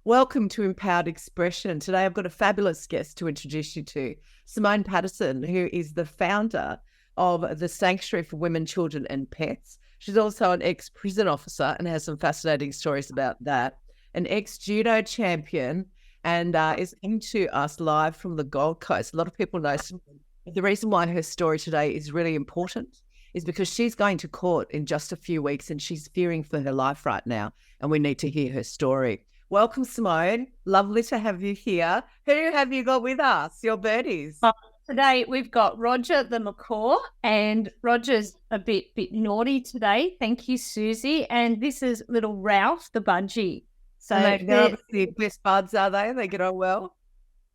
Welcome to Empowered Expression. Today I've got a fabulous guest to introduce you to, Simone Patterson, who is the founder of the Sanctuary for Women, Children and Pets. She's also an ex-prison officer and has some fascinating stories about that. An ex-judo champion and is into us live from the Gold Coast. A lot of people know Simone. The reason why her story today is really important is because she's going to court in just a few weeks and she's fearing for her life right now, and we need to hear her story. Welcome, Simone. Lovely to have you here. Who have you got with us, your birdies? Today we've got Roger the macaw, and Roger's a bit naughty today. Thank you, Susie. And this is little Ralph the budgie. So they're obviously best buds, are they? They get on well.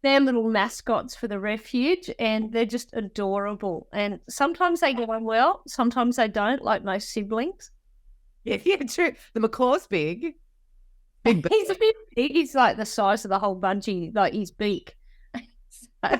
They're little mascots for the refuge, and they're just adorable. And sometimes they get on well, sometimes they don't, like most siblings. Yeah, true. The macaw's big. He's a bit big. He's like the size of the whole budgie, like his beak. So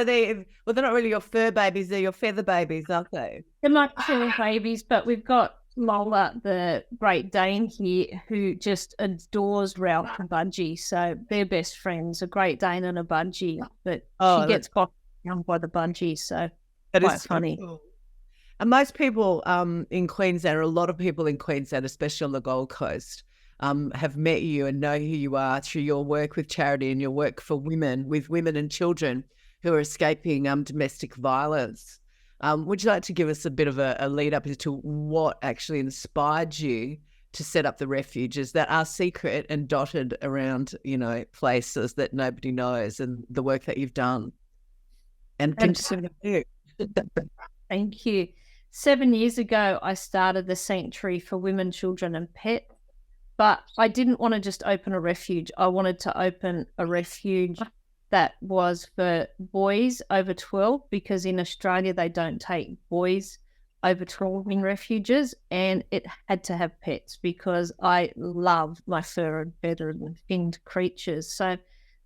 they're not really your fur babies, they're your feather babies, aren't they? They're my fur babies, but we've got Lola, the Great Dane here, who just adores Ralph and Budgie. So they're best friends, a Great Dane and a Budgie. But she gets boxed down by the Budgie, so that quite is funny. Cool. And most people in Queensland, or a lot of people in Queensland, especially on the Gold Coast, have met you and know who you are through your work with charity and your work for women, with women and children who are escaping domestic violence. Would you like to give us a bit of a lead up as to what actually inspired you to set up the refuges that are secret and dotted around, places that nobody knows, and the work that you've done? And continue to do. Thank you. 7 years ago, I started the Sanctuary for Women, Children and Pets, but I didn't want to just open a refuge. I wanted to open a refuge that was for boys over 12, because in Australia, they don't take boys over 12 in refuges, and it had to have pets because I love my fur and feather and finned creatures. So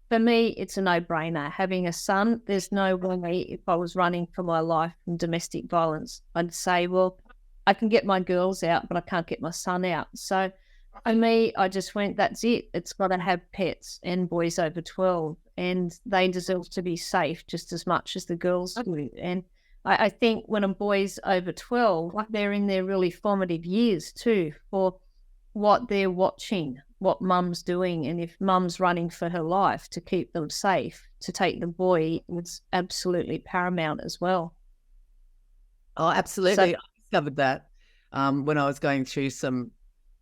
for me, it's a no-brainer. Having a son, there's no way if I was running for my life from domestic violence, I'd say, well, I can get my girls out, but I can't get my son out. So for me, I just went, that's it. It's got to have pets and boys over 12, and they deserve to be safe just as much as the girls do. And I think when a boy's over 12, they're in their really formative years too for what they're watching, what mum's doing, and if mum's running for her life to keep them safe, to take the boy, it's absolutely paramount as well. Oh, absolutely. I discovered that when I was going through some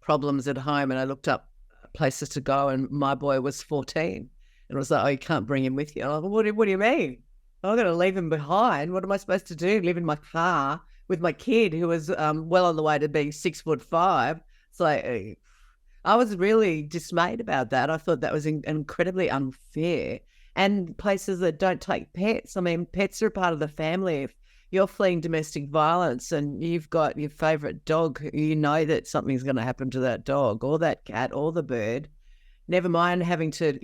problems at home, and I looked up places to go, and my boy was 14, and it was like, oh, you can't bring him with you. I'm like, what do you mean? I'm going to leave him behind. What am I supposed to do? Live in my car with my kid who was well on the way to being 6'5"? It's like, I was really dismayed about that. I thought that was incredibly unfair. And places that don't take pets, I mean, pets are part of the family. If you're fleeing domestic violence and you've got your favourite dog, you know that something's going to happen to that dog or that cat or the bird. Never mind having to,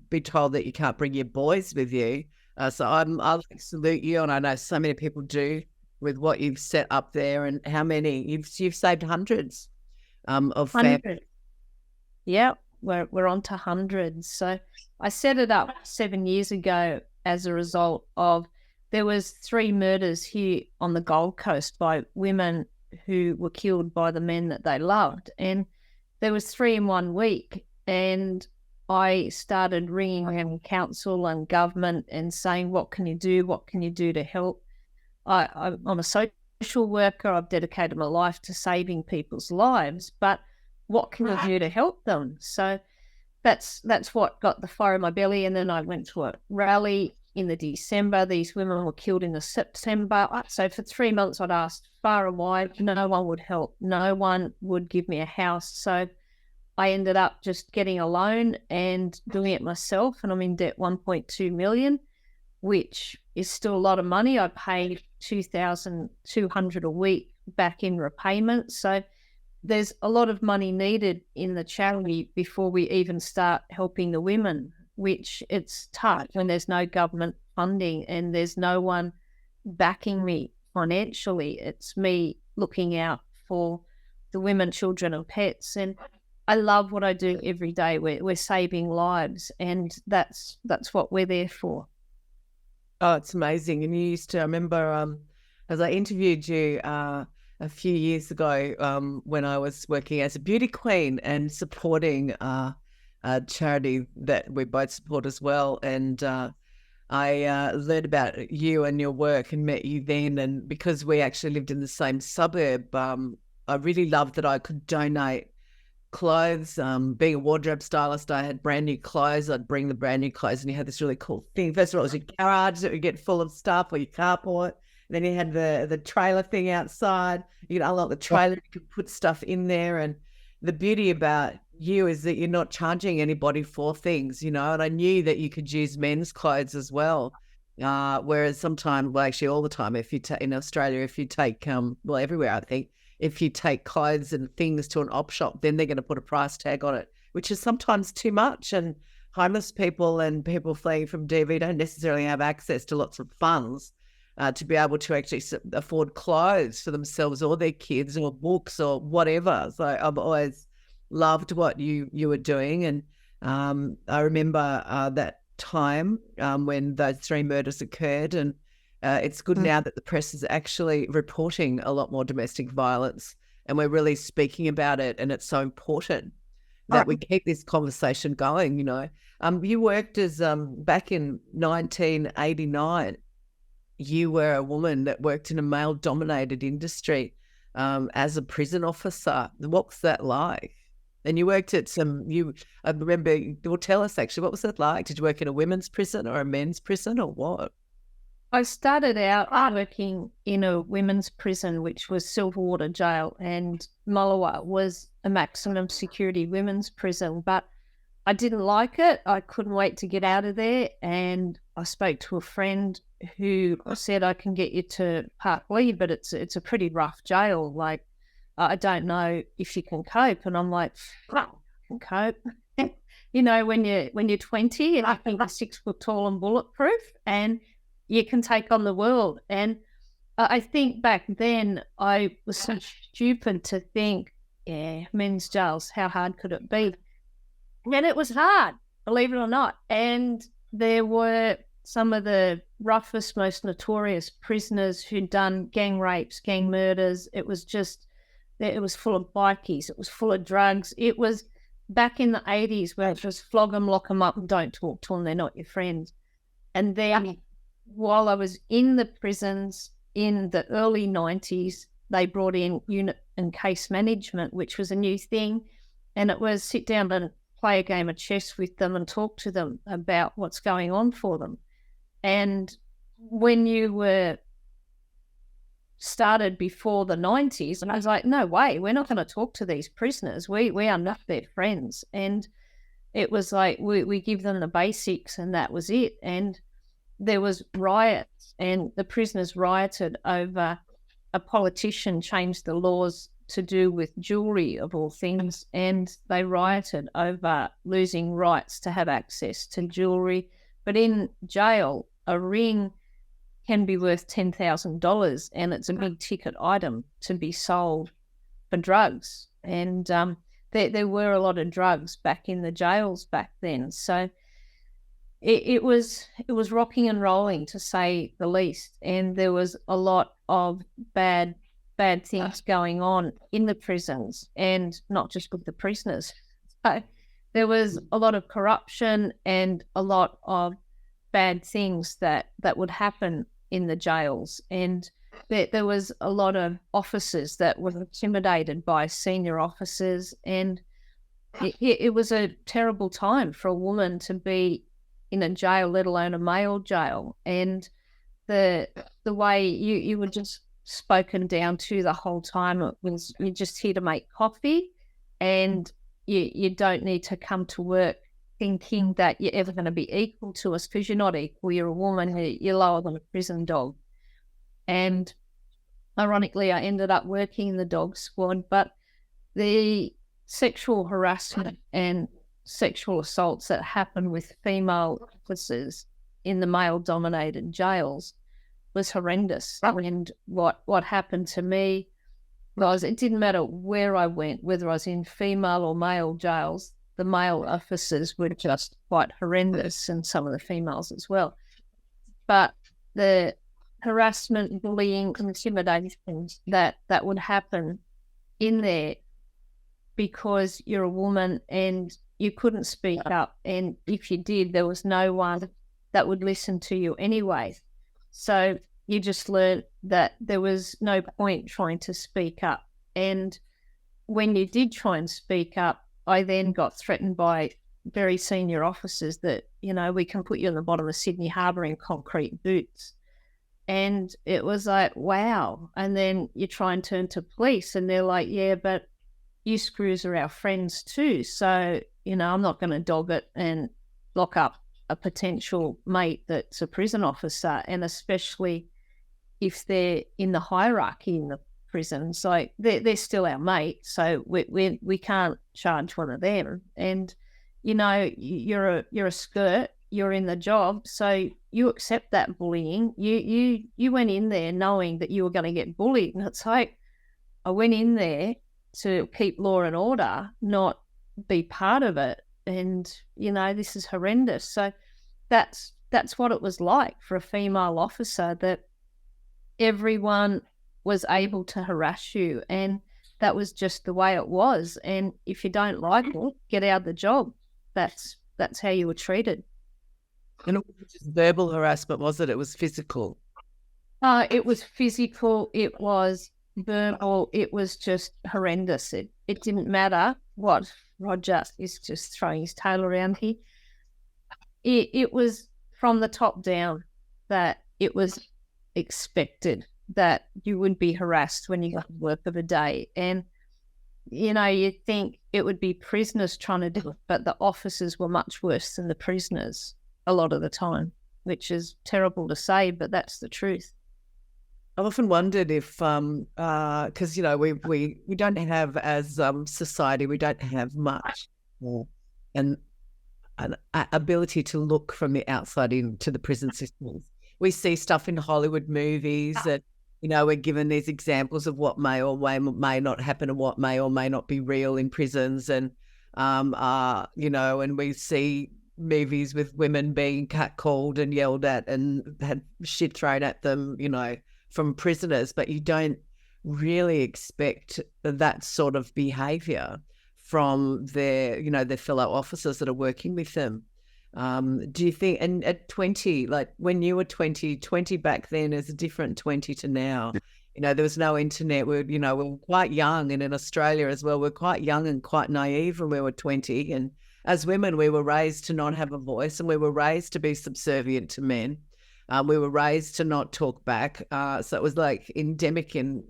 be told that you can't bring your boys with you. So I salute you, and I know so many people do, with what you've set up there, and how many you've saved hundreds of families. Yeah, we're on to hundreds. So I set it up 7 years ago as a result of, there was 3 murders here on the Gold Coast by women who were killed by the men that they loved. And there was 3 in 1 week. And I started ringing around council and government and saying, what can you do? What can you do to help? I'm a social worker. I've dedicated my life to saving people's lives, but what can I do to help them? So that's what got the fire in my belly. And then I went to a rally in the December. These women were killed in the September. So for 3 months, I'd asked far and wide. No one would help. No one would give me a house. So I ended up just getting a loan and doing it myself. And I'm in debt 1.2 million, which is still a lot of money. I paid $2,200 a week back in repayment. So there's a lot of money needed in the charity before we even start helping the women, which it's tough when there's no government funding and there's no one backing me financially. It's me looking out for the women, children and pets. And I love what I do every day. We're saving lives, and that's what we're there for. Oh, it's amazing. And you used to, I remember as I interviewed you a few years ago when I was working as a beauty queen and supporting a charity that we both support as well. And I learned about you and your work and met you then. And because we actually lived in the same suburb, I really loved that I could donate clothes. Being a wardrobe stylist, I had brand new clothes. I'd bring the brand new clothes, and you had this really cool thing. First of all, it was your garage that would get full of stuff, or your carport. Then you had the trailer thing outside. You could unlock the trailer, you could put stuff in there. And the beauty about you is that you're not charging anybody for things, And I knew that you could use men's clothes as well. Whereas sometimes, well, actually all the time, if you in Australia, if you take, well, everywhere, I think, if you take clothes and things to an op shop, then they're going to put a price tag on it, which is sometimes too much. And homeless people and people fleeing from DV don't necessarily have access to lots of funds to be able to actually afford clothes for themselves or their kids or books or whatever. So I've always loved what you were doing. And I remember that time when those 3 murders occurred, and it's good now that the press is actually reporting a lot more domestic violence, and we're really speaking about it. And it's so important that we keep this conversation going. You worked as back in 1989. You were a woman that worked in a male-dominated industry as a prison officer. What was that like? And you worked at I remember, well, tell us actually, what was that like? Did you work in a women's prison or a men's prison or what? I started out working in a women's prison, which was Silverwater Jail, and Mullawa was a maximum security women's prison, but I didn't like it. I couldn't wait to get out of there, and I spoke to a friend who said, I can get you to Park Lee, but it's a pretty rough jail. Like, I don't know if you can cope. And I'm like, I can cope. When you're 20 and I think you're 6 foot tall and bulletproof, and you can take on the world. And I think back then I was so stupid to think, yeah, men's jails, how hard could it be? And it was hard, believe it or not. And there were some of the roughest, most notorious prisoners who'd done gang rapes, gang murders. It was full of bikies. It was full of drugs. It was back in the 80s where it was flog them, lock them up, and don't talk to them. They're not your friends. And then while I was in the prisons in the early 90s, they brought in unit and case management, which was a new thing. And it was sit down and play a game of chess with them and talk to them about what's going on for them. And when you were started before the 90s, and I was like, no way, we're not going to talk to these prisoners. We are not their friends. And it was like, we give them the basics and that was it. And there was riots, and the prisoners rioted over a politician changed the laws to do with jewelry, of all things, and they rioted over losing rights to have access to jewelry. But in jail, a ring can be worth $10,000, and it's a big ticket item to be sold for drugs. And there were a lot of drugs back in the jails back then. So it was rocking and rolling, to say the least. And there was a lot of bad things going on in the prisons, and not just with the prisoners. So there was a lot of corruption and a lot of bad things that would happen in the jails. And there was a lot of officers that were intimidated by senior officers. And it was a terrible time for a woman to be in a jail, let alone a male jail. And the way you were just spoken down to the whole time, it was, you're just here to make coffee, and you don't need to come to work thinking that you're ever going to be equal to us, because you're not equal. You're a woman, you're lower than a prison dog. And ironically, I ended up working in the dog squad, but the sexual harassment and sexual assaults that happen with female officers in the male-dominated jails was horrendous. And what happened to me It didn't matter where I went, whether I was in female or male jails, the male officers were just quite horrendous, and some of the females as well. But the harassment, bullying, intimidation that would happen in there, because you're a woman and you couldn't speak up, and if you did, there was no one that would listen to you anyway. So you just learned that there was no point trying to speak up. And when you did try and speak up, I then got threatened by very senior officers that, we can put you in the bottom of Sydney Harbour in concrete boots. And it was like, wow. And then you try and turn to police and they're like, yeah, but you screws are our friends too. So, I'm not going to dog it and lock up a potential mate that's a prison officer, and especially if they're in the hierarchy in the prisons, like they're still our mate, so we can't charge one of them. And you're a skirt, you're in the job, so you accept that bullying. You went in there knowing that you were going to get bullied, and it's like, I went in there to keep law and order, not be part of it. And this is horrendous. So that's what it was like for a female officer, that everyone was able to harass you, and that was just the way it was. And if you don't like it, get out of the job. That's how you were treated. And it wasn't just verbal harassment, was it? It was physical. It was physical. It was verbal. It was just horrendous. It didn't matter what. Roger is just throwing his tail around here. It was from the top down that it was expected that you would be harassed when you got to work of a day. And, you'd think it would be prisoners trying to do it, but the officers were much worse than the prisoners a lot of the time, which is terrible to say, but that's the truth. I've often wondered if, because, we don't have, as society, we don't have much and an ability to look from the outside into the prison systems. We see stuff in Hollywood movies that, we're given these examples of what may or may not happen and what may or may not be real in prisons. And, and we see movies with women being catcalled and yelled at and had shit thrown at them, from prisoners, but you don't really expect that sort of behaviour from their fellow officers that are working with them. Do you think, and at 20, like when you were 20 back then is a different 20 to now. There was no internet. We were quite young, and in Australia as well, we're quite young and quite naive when we were 20. And as women, we were raised to not have a voice, and we were raised to be subservient to men. We were raised to not talk back. So it was like endemic in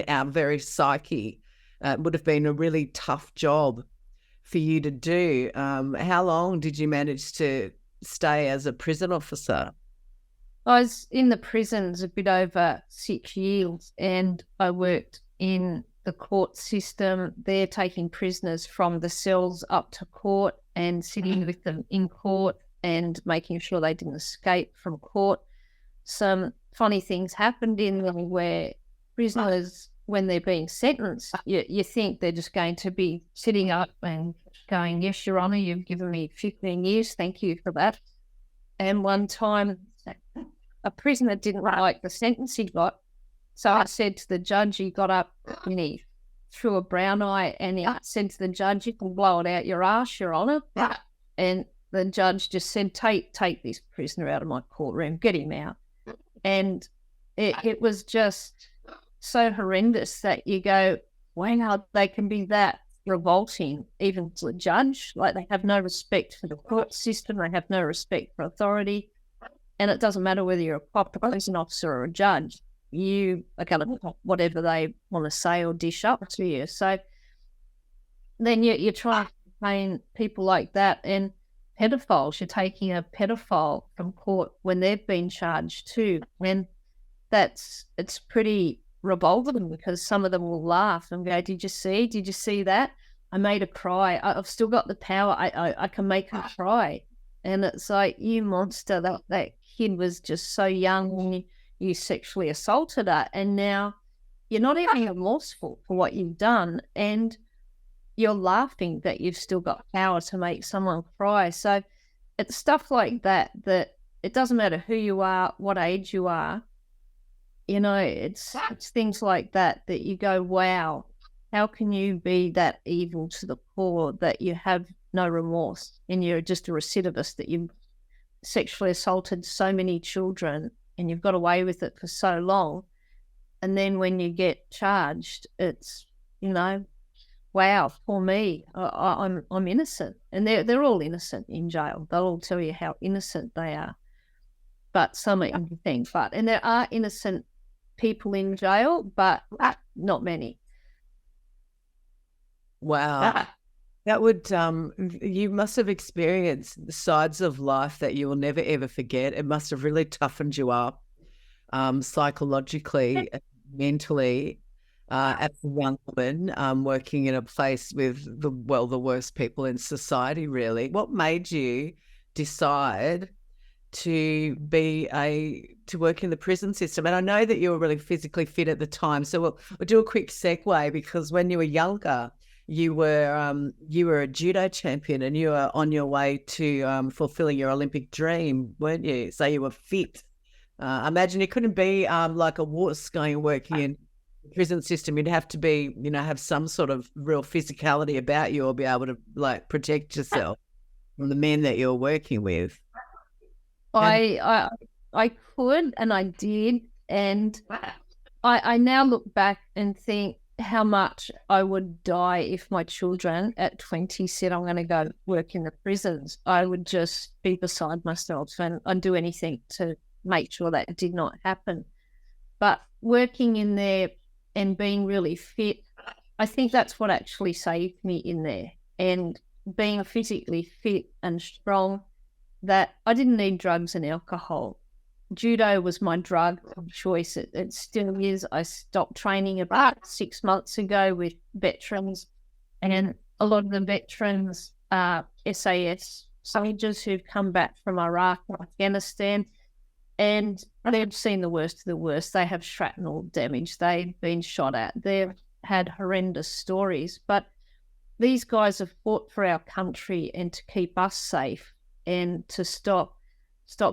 our very psyche. It would have been a really tough job for you to do. How long did you manage to stay as a prison officer? I was in the prisons a bit over 6 years, and I worked in the court system. They're taking prisoners from the cells up to court and sitting with them in court and making sure they didn't escape from court. Some funny things happened in them where prisoners, when they're being sentenced, you think they're just going to be sitting up and going, yes, Your Honour, you've given me 15 years, thank you for that. And one time, a prisoner didn't like the sentence he got, so I said to the judge, he got up and he threw a brown eye, and he said to the judge, you can blow it out your arse, Your Honour. And the judge just said, take this prisoner out of my courtroom, get him out. And it was just so horrendous that you go, wow, they can be that revolting even to the judge. Like, they have no respect for the court system, they have no respect for authority, and it doesn't matter whether you're a cop, a prison officer or a judge, you are going to put whatever they want to say or dish up to you. So then you try to pain people like that, and pedophiles, you're taking a pedophile from court when they've been charged too, and it's pretty revolting, because some of them will laugh and go, did you see that? I made her cry. I've still got the power. I can make her cry. And it's like, you monster, that kid was just so young when you sexually assaulted her, and now you're not even remorseful for what you've done, and you're laughing that you've still got power to make someone cry. So it's stuff like that, that it doesn't matter who you are, what age you are, you know, it's things like that that you go, wow, how can you be that evil to the core that you have no remorse and you're just a recidivist, that you've sexually assaulted so many children and you've got away with it for so long. And then when you get charged, it's, you know, wow, for me, I'm innocent. And they're all innocent in jail. They'll all tell you how innocent they are. But some are anything. And there are innocent people in jail, but not many. Wow. That would, you must have experienced the sides of life that you will never, ever forget. It must have really toughened you up psychologically, mentally, as a young woman, working in a place with the worst people in society, really. What made you decide to work in the prison system? And I know that you were really physically fit at the time. So we'll do a quick segue, because when you were younger, you were a judo champion and you were on your way to fulfilling your Olympic dream, weren't you? So you were fit. I imagine you couldn't be like a wuss going and working in the prison system. You'd have to be, you know, have some sort of real physicality about you, or be able to like protect yourself from the men that you're working with. I could, and I did, and I now look back and think how much I would die if my children at 20 said, I'm going to go work in the prisons. I would just be beside myself, and I'd do anything to make sure that did not happen. But working in there and being really fit, I think that's what actually saved me in there. And being physically fit and strong, that I didn't need drugs and alcohol. Judo was my drug of choice. It still is. I stopped training about 6 months ago with veterans, and a lot of the veterans are SAS soldiers who've come back from Iraq or Afghanistan, and they've seen the worst of the worst. They have shrapnel damage. They've been shot at. They've had horrendous stories. But these guys have fought for our country and to keep us safe and to stop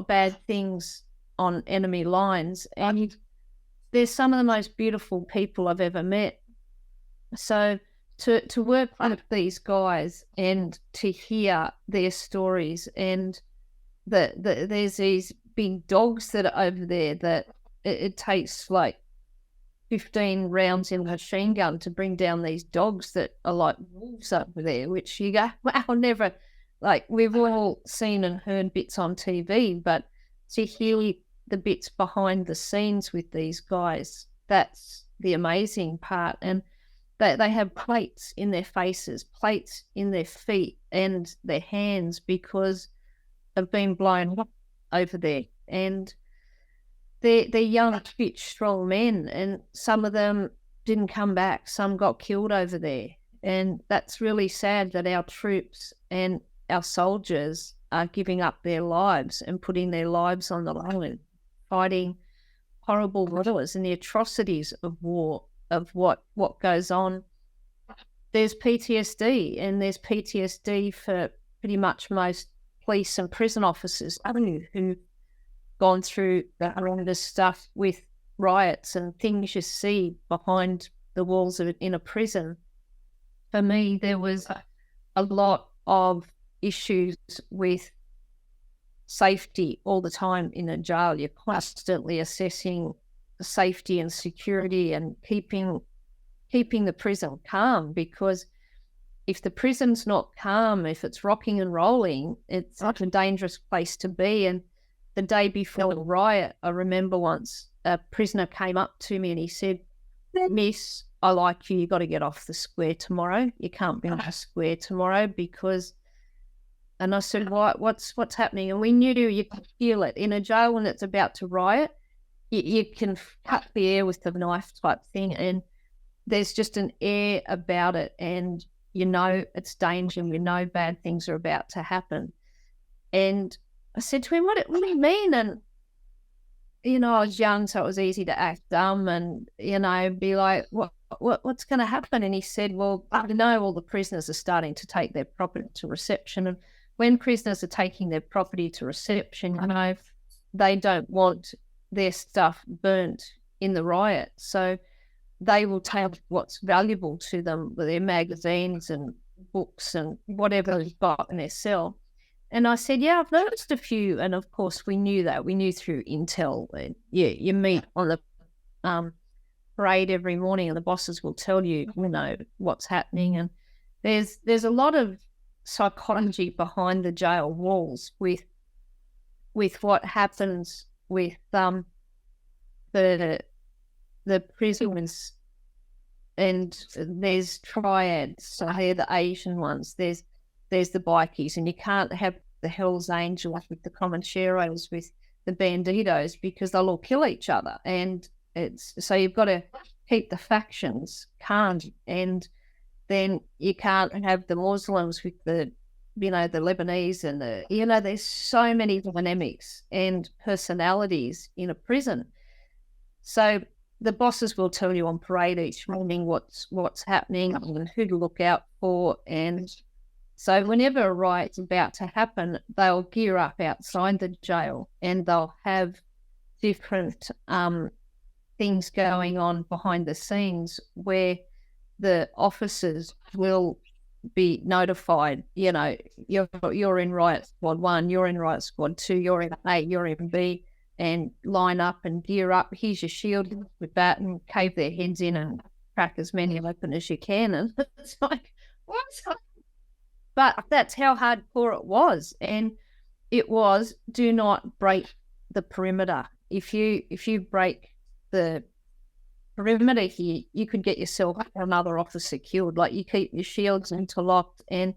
bad things on enemy lines. And they're some of the most beautiful people I've ever met. So to work with these guys and to hear their stories, and there's these big dogs that are over there that it takes like 15 rounds in a machine gun to bring down these dogs that are like wolves over there, which you go, wow, never, like we've all seen and heard bits on TV, but to hear the bits behind the scenes with these guys, that's the amazing part. And they have plates in their faces, plates in their feet and their hands because they've been blown up over there. And they're young, fit, strong men, and some of them didn't come back. Some got killed over there. And that's really sad that our troops and our soldiers are giving up their lives and putting their lives on the line, fighting horrible wars and the atrocities of war, of what goes on. There's PTSD, and there's PTSD for pretty much most police and prison officers who've gone through the horrendous stuff with riots and things you see behind the walls in a prison. For me, there was a lot of issues with safety all the time in a jail. You're constantly assessing safety and security and keeping the prison calm, because if the prison's not calm, if it's rocking and rolling, it's a dangerous place to be. And the day before the riot, I remember once a prisoner came up to me and he said, "Miss, I like you. You got to get off the square tomorrow. You can't be on the square tomorrow because." And I said, what's happening? And we knew you could feel it in a jail when it's about to riot. You can cut the air with the knife type thing, and there's just an air about it, and you know it's danger, and you know bad things are about to happen. And I said to him, what do you mean? And I was young, so it was easy to act dumb and, be like, what's going to happen? And he said, well, I know all the prisoners are starting to take their property to reception. And when prisoners are taking their property to reception, they don't want their stuff burnt in the riot. So they will take what's valuable to them, their magazines and books and whatever they've got in their cell. And I said, yeah, I've noticed a few. And of course, we knew that. We knew through intel. And you meet on the parade every morning and the bosses will tell you, what's happening. And there's a lot of psychology behind the jail walls with what happens with the prisoners. And there's triads. So they're the Asian ones. There's the bikies, and you can't have the Hells Angels with the Comancheros with the Banditos because they'll all kill each other. And so you've got to keep the factions calm, and then you can't have the Muslims with the Lebanese and there's so many dynamics and personalities in a prison. So the bosses will tell you on parade each morning what's happening and who to look out for. And so whenever a riot's about to happen, they'll gear up outside the jail and they'll have different things going on behind the scenes where the officers will be notified, you're in riot squad 1, you're in riot squad 2, you're in A, you're in B, and line up and gear up. Here's your shield with that, and cave their heads in and crack as many open as you can. And it's like, what? But that's how hardcore it was. And it was, do not break the perimeter. If you break the perimeter here, you could get yourself or another officer killed. Like, you keep your shields interlocked and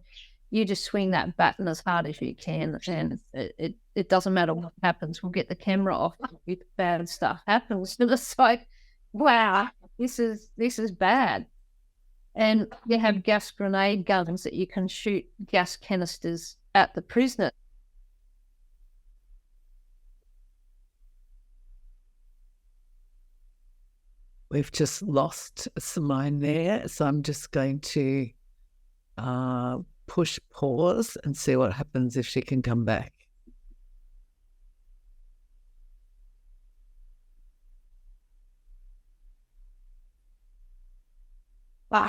you just swing that baton as hard as you can. And it doesn't matter what happens. We'll get the camera off if bad stuff happens. And it's like, wow, this is bad. And you have gas grenade guns that you can shoot gas canisters at the prisoner. We've just lost Simone there, so I'm just going to push pause and see what happens if she can come back.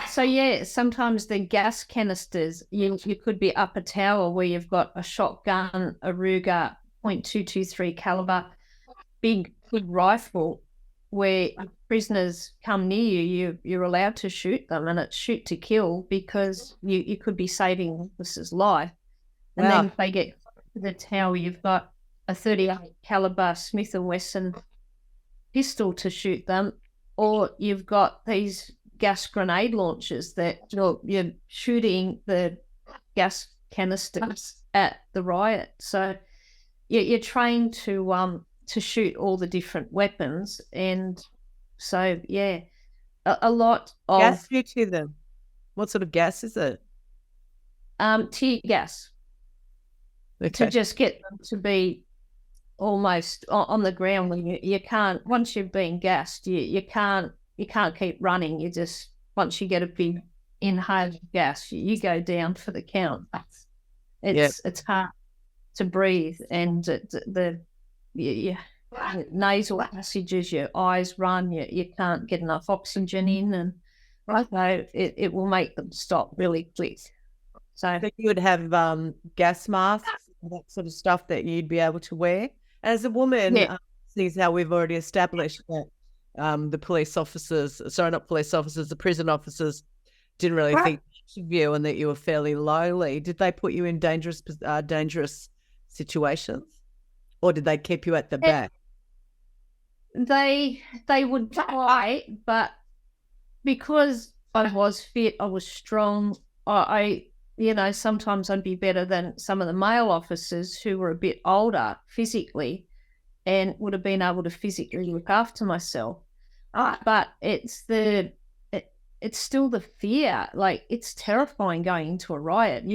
So yeah, sometimes the gas canisters, you could be up a tower where you've got a shotgun, a Ruger .223 caliber, big rifle, where prisoners come near you, you're allowed to shoot them, and it's shoot to kill because you could be saving this life. And then if they get to the tower, you've got a .38 caliber Smith & Wesson pistol to shoot them, or you've got these gas grenade launchers that you're shooting the gas canisters at the riot. So you're trained to shoot all the different weapons. And so yeah, a lot of gas you to them. What sort of gas is it? Tear gas. Okay. To just get them to be almost on the ground when you can't, once you've been gassed, you can't keep running. You just, once you get a big inhaled gas, you go down for the count. It's hard to breathe, and the nasal passages, your eyes run, you can't get enough oxygen in, and so it will make them stop really quick. So you would have gas masks, that sort of stuff that you'd be able to wear. As a woman, sees how we've already established that the police officers, the prison officers didn't really think of you and that you were fairly lowly. Did they put you in dangerous situations, or did they keep you at the back? They would try, but because I was fit, I was strong, I sometimes I'd be better than some of the male officers who were a bit older physically and would have been able to physically look after myself. But it's still the fear. Like, it's terrifying going into a riot.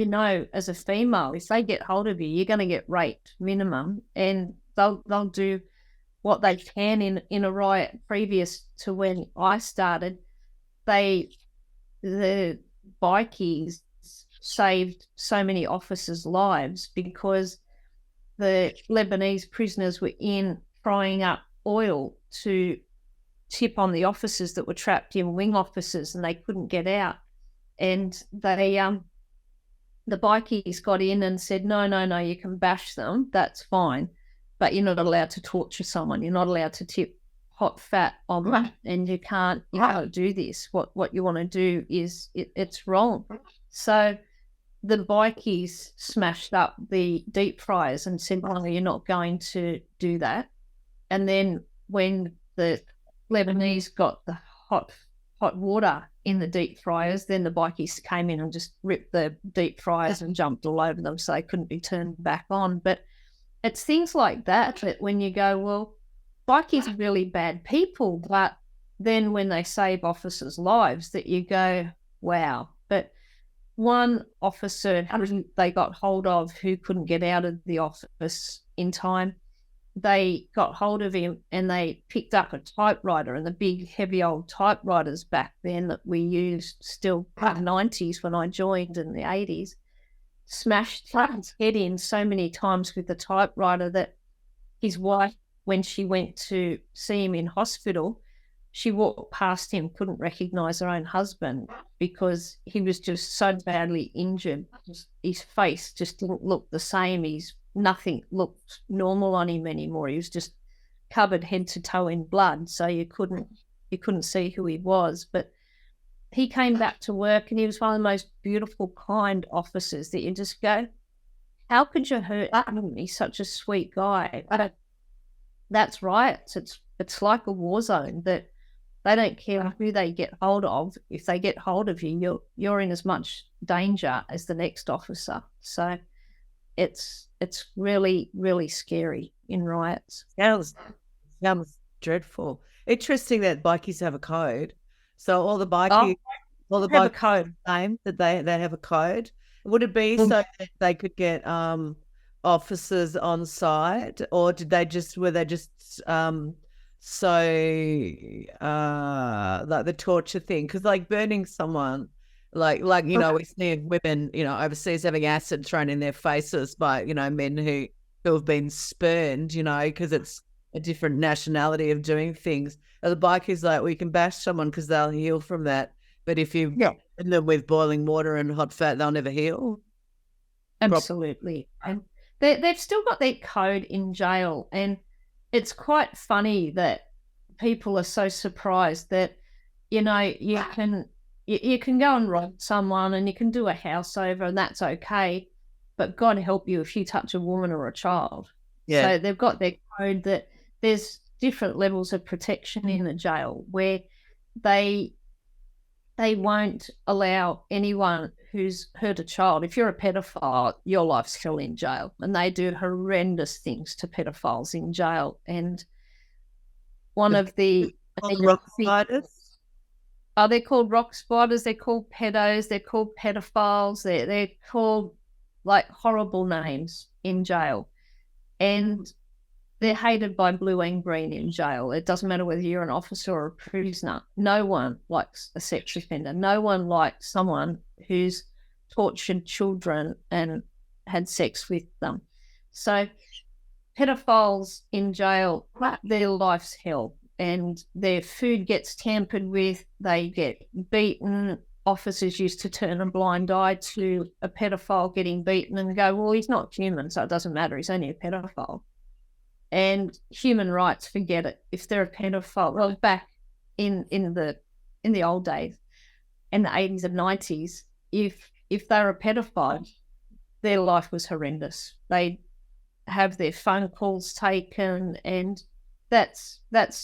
As a female, if they get hold of you, you're going to get raped minimum, and they'll do what they can in a riot previous to when I started. The bikies saved so many officers' lives because the Lebanese prisoners were in frying up oil to tip on the officers that were trapped in, wing officers, and they couldn't get out. And the bikies got in and said, no, you can bash them, that's fine, but you're not allowed to torture someone. You're not allowed to tip hot fat on them, and you can't do this. What you want to do is it's wrong. So the bikies smashed up the deep fryers and said, no, you're not going to do that. And then when the Lebanese got the hot water in the deep fryers, then the bikies came in and just ripped the deep fryers and jumped all over them so they couldn't be turned back on. But it's things like that when you go, well, bikies are really bad people, but then when they save officers' lives, that you go, wow. But one officer they got hold of who couldn't get out of the office in time, they got hold of him and they picked up a typewriter, and the big heavy old typewriters back then that we used still in the 90s when I joined in the 80s, smashed his head in so many times with the typewriter that his wife, when she went to see him in hospital, she walked past him, couldn't recognise her own husband because he was just so badly injured. His face just didn't look the same. Nothing looked normal on him anymore. He was just covered head to toe in blood, so you couldn't see who he was. But he came back to work, and he was one of the most beautiful, kind officers that you just go, how could you hurt him? He's such a sweet guy. But that's riots. It's like a war zone that they don't care who they get hold of. If they get hold of you, you're in as much danger as the next officer. So it's really, really scary in riots. Sounds dreadful. Interesting that bikies have a code. So all the bikies have a code. Same that they have a code. Would it be so that they could get officers on site, or were they just like the torture thing? Because like burning someone, like we see women overseas having acid thrown in their faces by men who have been spurned, because it's a different nationality of doing things. And the bikies like, we can bash someone because they'll heal from that, but if you hit them with boiling water and hot fat, they'll never heal. Absolutely. And they've still got their code in jail, and it's quite funny that people are so surprised that you can go and rob someone and you can do a house over, and that's okay, but God help you if you touch a woman or a child. So they've got their code that there's different levels of protection in the jail where they won't allow anyone who's hurt a child. If you're a pedophile, your life's hell in jail, and they do horrendous things to pedophiles in jail. And one of the rock spiders. They're called rock spiders. They're called pedos. They're called pedophiles. They're called like horrible names in jail, and they're hated by blue and green in jail. It doesn't matter whether you're an officer or a prisoner. No one likes a sex offender. No one likes someone who's tortured children and had sex with them. So pedophiles in jail, their life's hell, and their food gets tampered with. They get beaten. Officers used to turn a blind eye to a pedophile getting beaten and go, well, he's not human, so it doesn't matter. He's only a pedophile. And human rights, forget it. If they're a pedophile, well, back in the old days, in the 80s and 90s, if they're a pedophile, their life was horrendous. They'd have their phone calls taken, and that's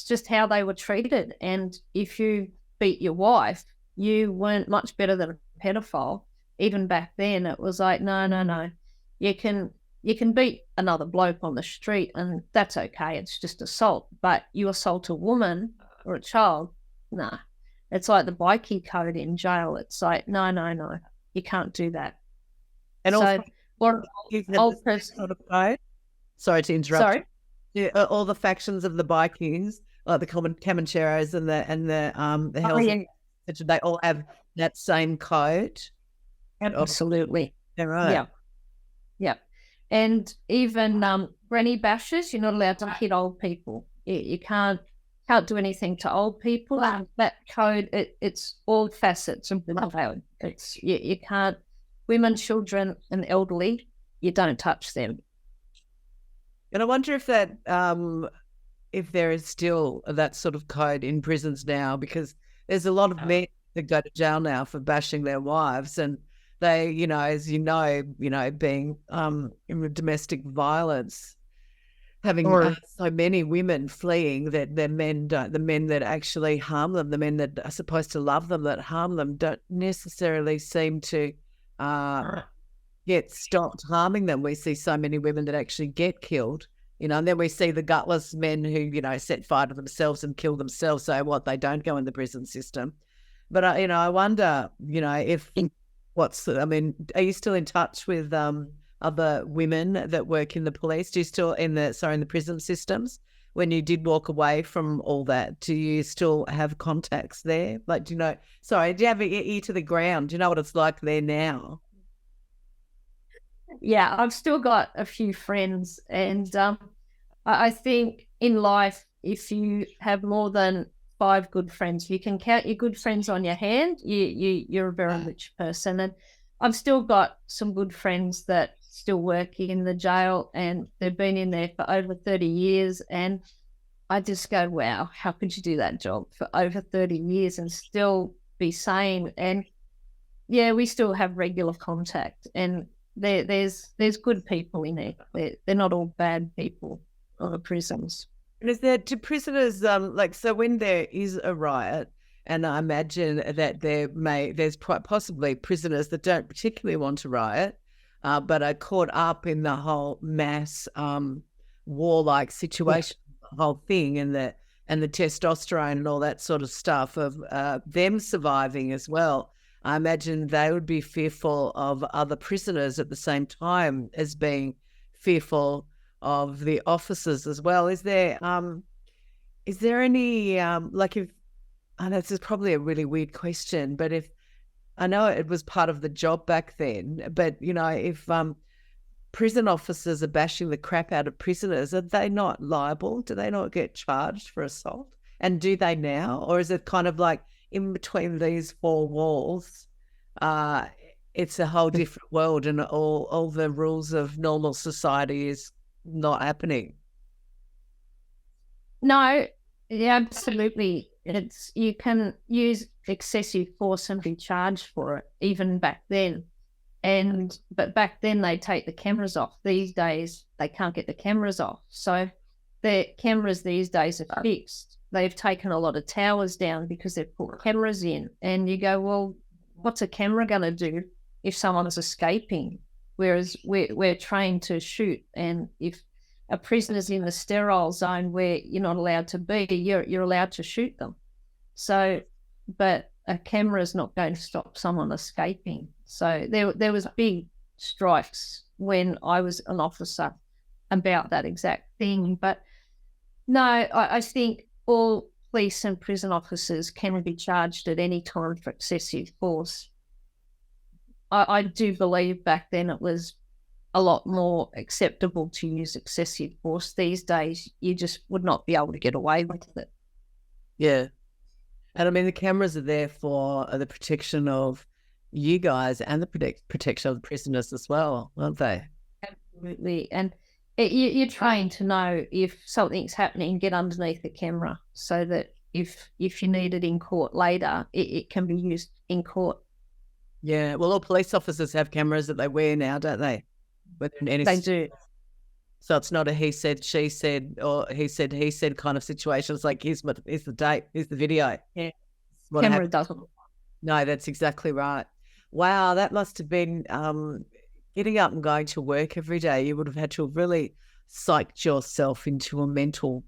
just how they were treated. And if you beat your wife, you weren't much better than a pedophile. Even back then, it was like, no. You can beat another bloke on the street and that's okay. It's just assault. But you assault a woman or a child, nah. It's like the bikie code in jail. It's like, no. You can't do that. And so, also, old person. Sort of code. Sorry to interrupt. Sorry? Yeah, all the factions of the Vikings, like the Comancheros and the Oh, Hells, yeah, they all have that same code. absolutely. Yeah, right. Yeah, yeah. And even granny bashes, you're not allowed to hit old people. You can't do anything to old people. And that code, it's all facets of the code. It's you can't, women, children, and elderly, you don't touch them. And I wonder if there is still that sort of code in prisons now, because there's a lot of men that go to jail now for bashing their wives, and they, as being in domestic violence, having so many women fleeing that the men that actually harm them, the men that are supposed to love them that harm them, don't necessarily seem to get stopped harming them. We see so many women that actually get killed, and then we see the gutless men who, set fire to themselves and kill themselves. So what, they don't go in the prison system. But, I wonder, if are you still in touch with other women that work in the police? Do you still in the prison systems? When you did walk away from all that, do you still have contacts there? Like, do you have an ear to the ground? Do you know what it's like there now? Yeah, I've still got a few friends, and I think in life, if you have more than 5 good friends, you can count your good friends on your hand. You're a very rich person, and I've still got some good friends that still work in the jail, and they've been in there for over 30 years, and I just go, wow, how could you do that job for over 30 years and still be sane? And yeah, we still have regular contact, and there's good people in there. They're not all bad people in the prisons. And is there, do prisoners, so when there is a riot, and I imagine that there's possibly prisoners that don't particularly want to riot, but are caught up in the whole mass warlike situation, the whole thing, and the testosterone and all that sort of stuff of them surviving as well. I imagine they would be fearful of other prisoners at the same time as being fearful of the officers as well. Is there any if, I know this is probably a really weird question, but if, I know it was part of the job back then, but if prison officers are bashing the crap out of prisoners, are they not liable? Do they not get charged for assault? And do they now? Or is it kind of like in between these 4 walls, it's a whole different world, and all the rules of normal society is not happening? No, yeah, absolutely. You can use excessive force and be charged for it, even back then. But back then they take the cameras off. These days they can't get the cameras off. So the cameras these days are fixed. They've taken a lot of towers down because they've put cameras in. And you go, well, what's a camera going to do if someone's escaping? Whereas we're trained to shoot, and if a prisoner's in the sterile zone where you're not allowed to be, you're allowed to shoot them. So, but a camera is not going to stop someone escaping. So there was big strikes when I was an officer about that exact thing. But no, I think all police and prison officers can be charged at any time for excessive force. I do believe back then it was a lot more acceptable to use excessive force. These days, you just would not be able to get away with it. Yeah. And I mean, the cameras are there for the protection of you guys and the protection of the prisoners as well, aren't they? Absolutely. And you're trained to know if something's happening, get underneath the camera so that if you need it in court later, it can be used in court. Yeah. Well, all police officers have cameras that they wear now, don't they? They do. So it's not a he said, she said, or he said kind of situation. It's like, here's the date, here's the video. Yeah. Camera doesn't. No, that's exactly right. Wow, that must have been getting up and going to work every day. You would have had to have really psyched yourself into a mental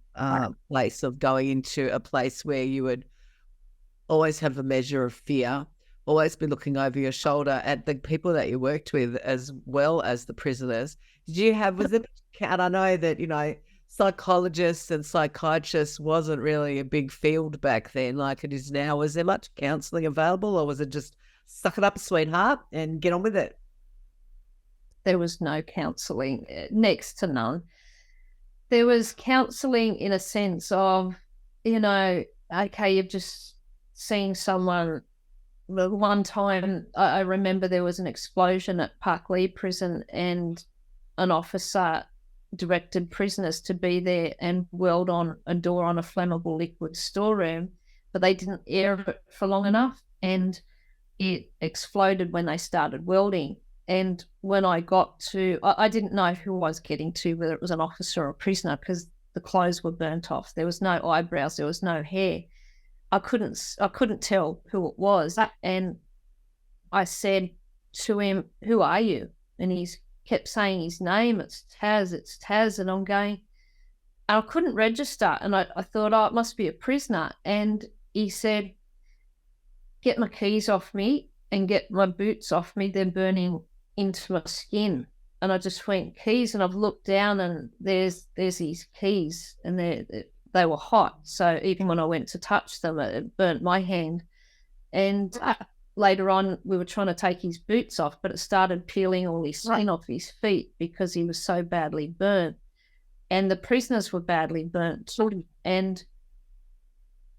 place of going into a place where you would always have a measure of fear, always be looking over your shoulder at the people that you worked with as well as the prisoners. Was it, and I know that, psychologists and psychiatrists wasn't really a big field back then like it is now. Was there much counselling available, or was it just suck it up, sweetheart, and get on with it? There was no counselling, next to none. There was counselling in a sense of, okay, you've just seen someone. One time, I remember there was an explosion at Parkleigh Prison, and an officer directed prisoners to be there and weld on a door on a flammable liquid storeroom, but they didn't air it for long enough, and it exploded when they started welding. And when I got to, I didn't know who I was getting to, whether it was an officer or a prisoner, because the clothes were burnt off. There was no eyebrows, there was no hair. I couldn't tell who it was. And I said to him, "Who are you?" And he kept saying his name. It's Taz. And I'm going, I couldn't register. And I thought, oh, it must be a prisoner. And he said, "Get my keys off me and get my boots off me. They're burning into my skin." And I just went, "Keys?" And I've looked down, and there's these keys, and they were hot. So even when I went to touch them, it burnt my hand. And later on, we were trying to take his boots off, but it started peeling all his skin off his feet because he was so badly burnt. And the prisoners were badly burnt too. And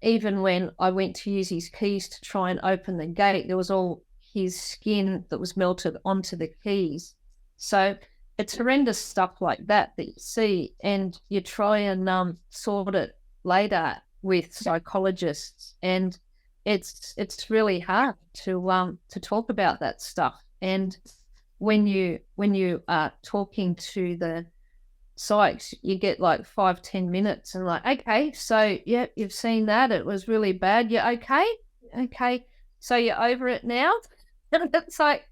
even when I went to use his keys to try and open the gate, there was all his skin that was melted onto the keys. So it's horrendous stuff like that you see, and you try and sort it later with psychologists, and it's really hard to talk about that stuff. And when you are talking to the psychs, you get like 5-10 minutes, and like, okay, so yeah, you've seen that, it was really bad. Yeah, okay, so you're over it now. And it's like,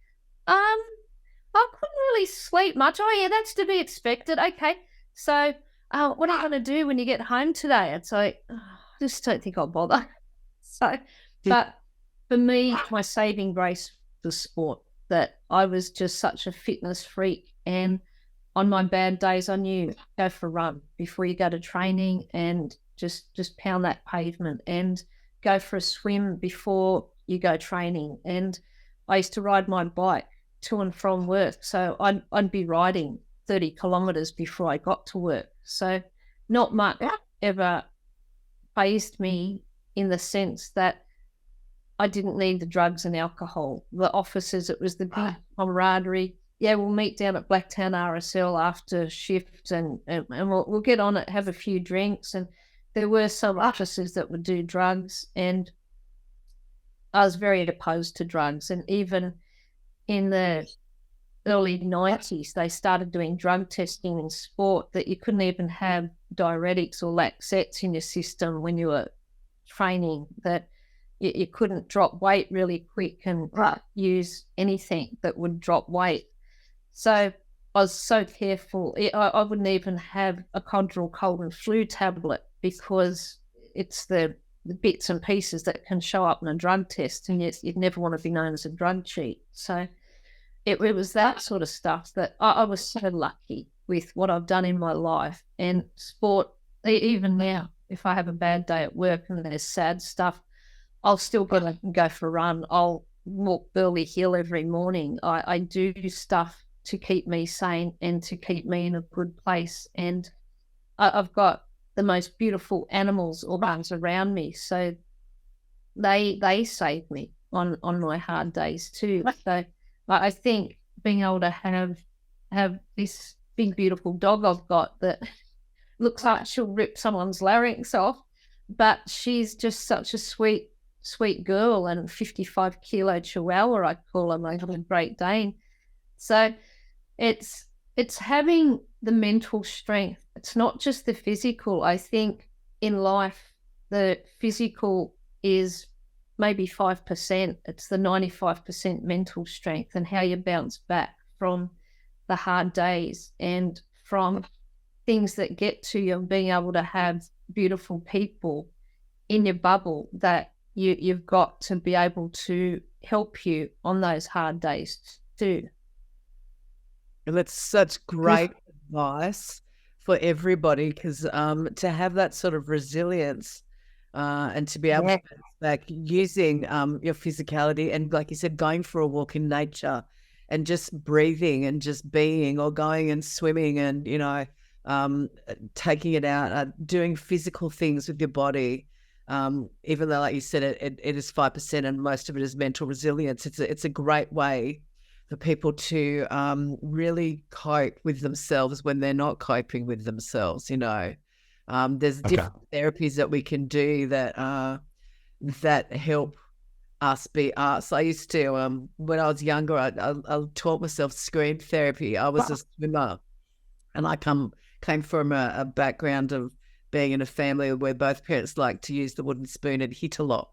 I couldn't really sleep much. Oh, yeah, that's to be expected. Okay. So what are you going to do when you get home today? It's like, I just don't think I'll bother. So, but for me, my saving grace was sport, that I was just such a fitness freak. And on my bad days, I knew go for a run before you go to training, and just pound that pavement, and go for a swim before you go training. And I used to ride my bike to and from work. So I'd be riding 30 kilometres before I got to work. So not much ever fazed me, in the sense that I didn't need the drugs and alcohol. The officers, it was the big camaraderie. Yeah, we'll meet down at Blacktown RSL after shift, and we'll get on it, have a few drinks. And there were some officers that would do drugs, and I was very opposed to drugs. And even in the early 90s, they started doing drug testing in sport, that you couldn't even have diuretics or laxets in your system when you were training, that you couldn't drop weight really quick and use anything that would drop weight. So I was so careful. I wouldn't even have a Codral cold and flu tablet, because it's the bits and pieces that can show up in a drug test, and you'd never want to be known as a drug cheat. So it was that sort of stuff that I was so lucky with what I've done in my life. And sport, even now, if I have a bad day at work and there's sad stuff, I'll still go for a run. I'll walk Burley Hill every morning. I do stuff to keep me sane and to keep me in a good place. And I've got the most beautiful animals around me. So they save me on my hard days too. So I think being able to have this big, beautiful dog I've got that looks like she'll rip someone's larynx off, but she's just such a sweet girl, and 55 kilo chihuahua, I call her, my Great Dane. So it's having the mental strength. It's not just the physical. I think in life, the physical is maybe 5%. It's the 95% mental strength, and how you bounce back from the hard days and from things that get to you, and being able to have beautiful people in your bubble that you've got to be able to help you on those hard days too. And that's such great advice for everybody, because to have that sort of resilience and to be able to bounce back using your physicality and, like you said, going for a walk in nature and just breathing and just being, or going and swimming and, taking it out, doing physical things with your body. Even though, like you said, it is 5% and most of it is mental resilience. It's a great way for people to really cope with themselves when they're not coping with themselves. There's different therapies that we can do that help us be us. I used to, when I was younger, I taught myself scream therapy. I was a swimmer, and I came from a background of being in a family where both parents like to use the wooden spoon and hit a lot,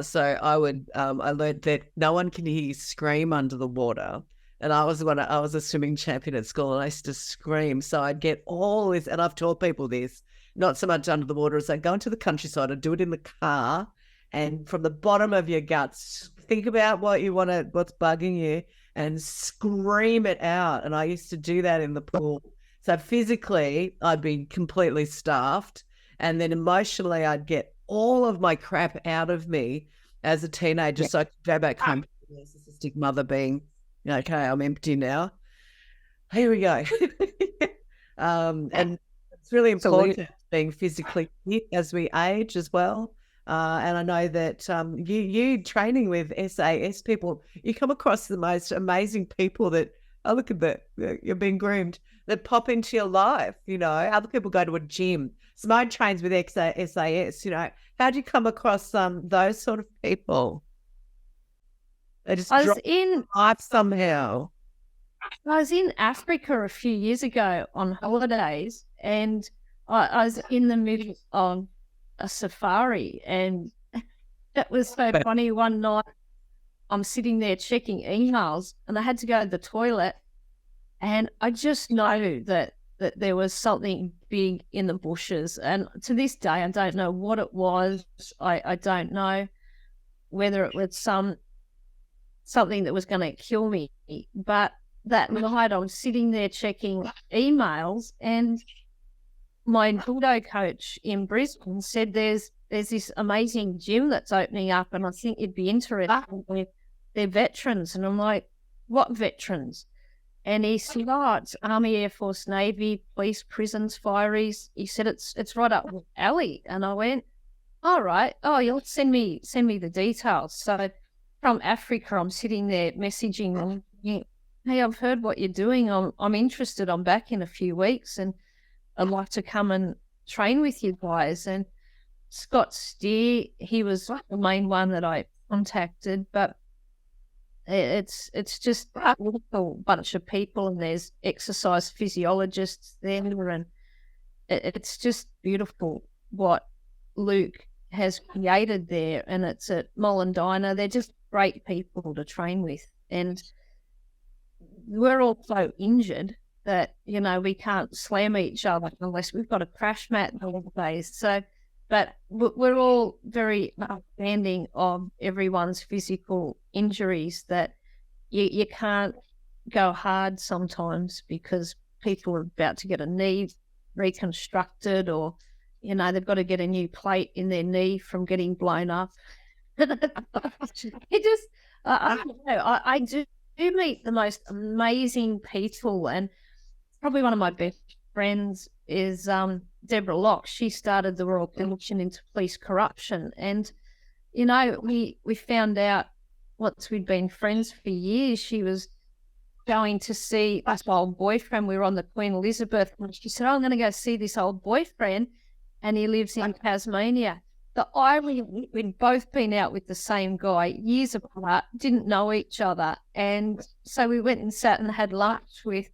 So I learned that no one can hear you scream under the water. And I was a swimming champion at school, and I used to scream. So I'd get all this, and I've taught people this, not so much under the water as I'd go into the countryside and do it in the car. And from the bottom of your guts, think about what's bugging you and scream it out. And I used to do that in the pool. So physically, I'd be completely stuffed. And then emotionally, I'd get all of my crap out of me as a teenager. So I could go back home to the narcissistic mother being, okay, I'm empty now. Here we go. And it's really important being physically fit as we age as well. And I know that you training with SAS people, you come across the most amazing people that, look at that, you're being groomed, that pop into your life. Other people go to a gym. Simone trains with SAS. How do you come across those sort of people? They just drop in life somehow. I was in Africa a few years ago on holidays, and I was in the middle of a safari, and it was so funny. One night I'm sitting there checking emails, and I had to go to the toilet, and I just know that there was something big in the bushes, and to this day I don't know what it was. I don't know whether it was something that was going to kill me, but that night I was sitting there checking emails, and my judo coach in Brisbane said there's this amazing gym that's opening up, and I think you'd be interested with their veterans. And I'm like, what veterans? And he said, it's Army, Air Force, Navy, police, prisons, fireys. He said it's right up the alley. And I went, all right. Oh, you'll send me the details. So from Africa, I'm sitting there messaging them. Hey, I've heard what you're doing. I'm interested. I'm back in a few weeks, and I'd like to come and train with you guys. And Scott Steer, he was the main one that I contacted, but it's just a wonderful bunch of people, and there's exercise physiologists there, and it's just beautiful what Luke has created there. And it's at Mollendina. They're just great people to train with, and we're all so injured that, we can't slam each other unless we've got a crash mat all days. So, but we're all very understanding of everyone's physical injuries, that you can't go hard sometimes because people are about to get a knee reconstructed, or, they've got to get a new plate in their knee from getting blown up. It just, I don't know, I do meet the most amazing people, and probably one of my best friends is Deborah Locke. She started the Royal Commission into Police Corruption, and we found out, once we'd been friends for years, she was going to see this old boyfriend. We were on the Queen Elizabeth, and she said, I'm going to go see this old boyfriend, and he lives in Tasmania. The irony, we'd both been out with the same guy years apart, didn't know each other, and so we went and sat and had lunch with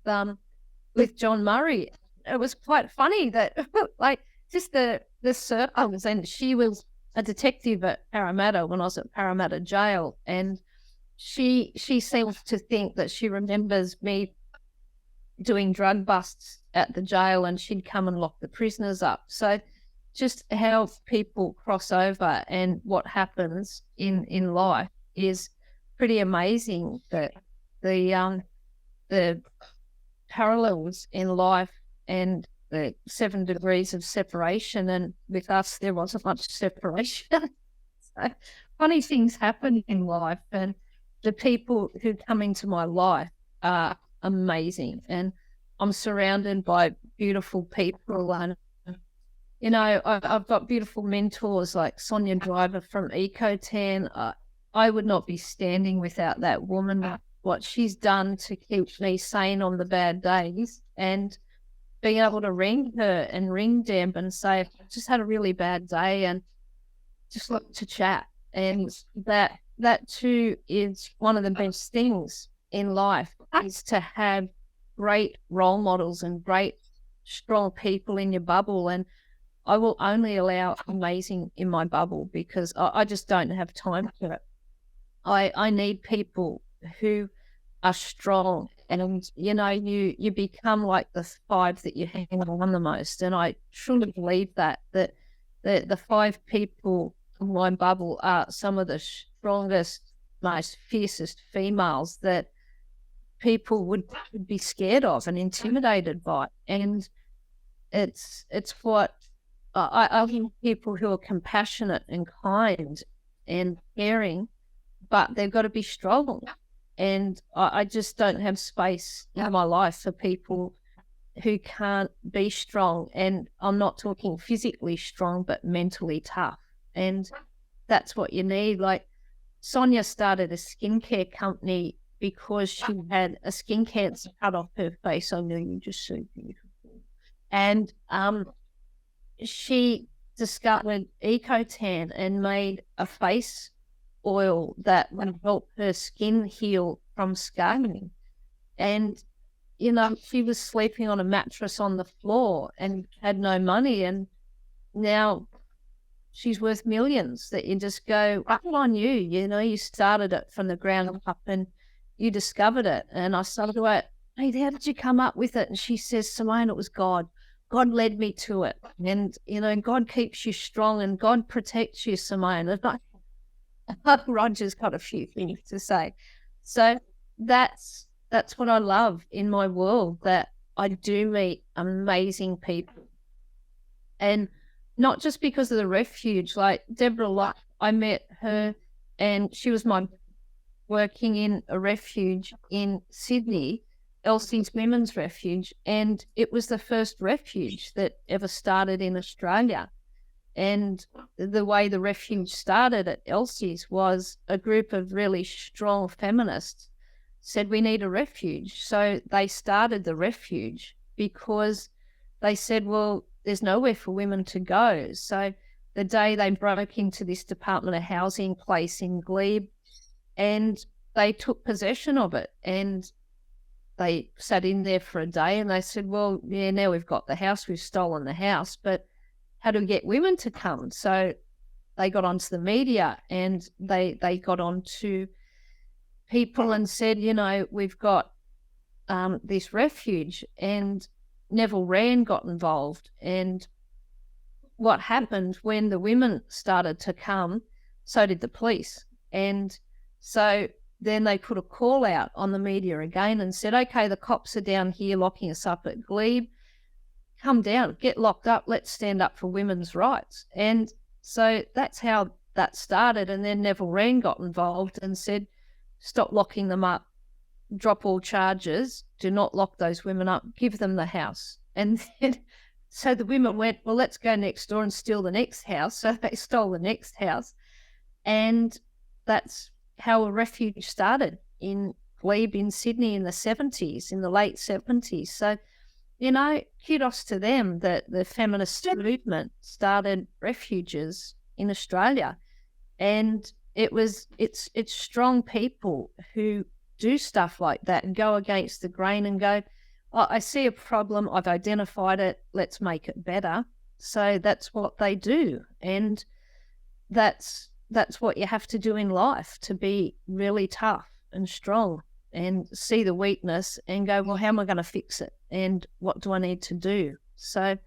John Murray. It was quite funny that, like, just the circles. And she was a detective at Parramatta when I was at Parramatta Jail, and she seems to think that she remembers me doing drug busts at the jail, and she'd come and lock the prisoners up. So just how people cross over and what happens in life is pretty amazing. That the parallels in life and the 7 degrees of separation. And with us, there wasn't much separation. So funny things happen in life, and the people who come into my life are amazing. And I'm surrounded by beautiful people. And, I've got beautiful mentors like Sonia Driver from Ecotan. I would not be standing without that woman, what she's done to keep me sane on the bad days, and being able to ring her and ring Deb and say, I just had a really bad day and just like to chat. And that too is one of the best things in life, is to have great role models and great, strong people in your bubble. And I will only allow amazing in my bubble, because I just don't have time for it. I need people who are strong, and you become like the 5 that you hang on the most. And I truly believe that the 5 people in my bubble are some of the strongest, most fiercest females that people would be scared of and intimidated by. And it's what I think, people who are compassionate and kind and caring, but they've got to be strong. And I just don't have space in my life for people who can't be strong. And I'm not talking physically strong, but mentally tough. And that's what you need. Like, Sonia started a skincare company because she had a skin cancer cut off her face. I knew you just so beautiful. And she discovered Ecotan and made a face oil that would help her skin heal from scarring. And she was sleeping on a mattress on the floor and had no money, and now she's worth millions. That you just go, good on you. You started it from the ground up and you discovered it. And I started to go, hey, how did you come up with it? And she says, Simone, it was God. God led me to it. And, God keeps you strong and God protects you, Simone. And Roger's got a few things to say. So that's what I love in my world, that I do meet amazing people. And not just because of the refuge, like Deborah Locke, I met her and she was working in a refuge in Sydney, Elsie's Women's Refuge, and it was the first refuge that ever started in Australia. And the way the refuge started at Elsie's was a group of really strong feminists said, we need a refuge. So they started the refuge because they said, well, there's nowhere for women to go. So the day they broke into this Department of Housing place in Glebe, and they took possession of it, and they sat in there for a day, and they said, well, yeah, now we've got the house, we've stolen the house, but how do we get women to come? So they got onto the media, and they got onto people and said, we've got this refuge. And Neville Wran got involved. And what happened when the women started to come, so did the police. And so then they put a call out on the media again and said, okay, the cops are down here locking us up at Glebe. Come down, get locked up, let's stand up for women's rights. And so that's how that started. And then Neville Wran got involved and said, stop locking them up, drop all charges, do not lock those women up, give them the house. And then, so the women went, well, let's go next door and steal the next house. So they stole the next house. And that's how a refuge started in Glebe in Sydney in the 70s, in the late 70s. So, kudos to them that the feminist movement started refuges in Australia. And it's strong people who do stuff like that and go against the grain and go, oh, I see a problem, I've identified it, let's make it better. So that's what they do. And that's what you have to do in life, to be really tough and strong and see the weakness and go, well, how am I going to fix it? And what do I need to do? So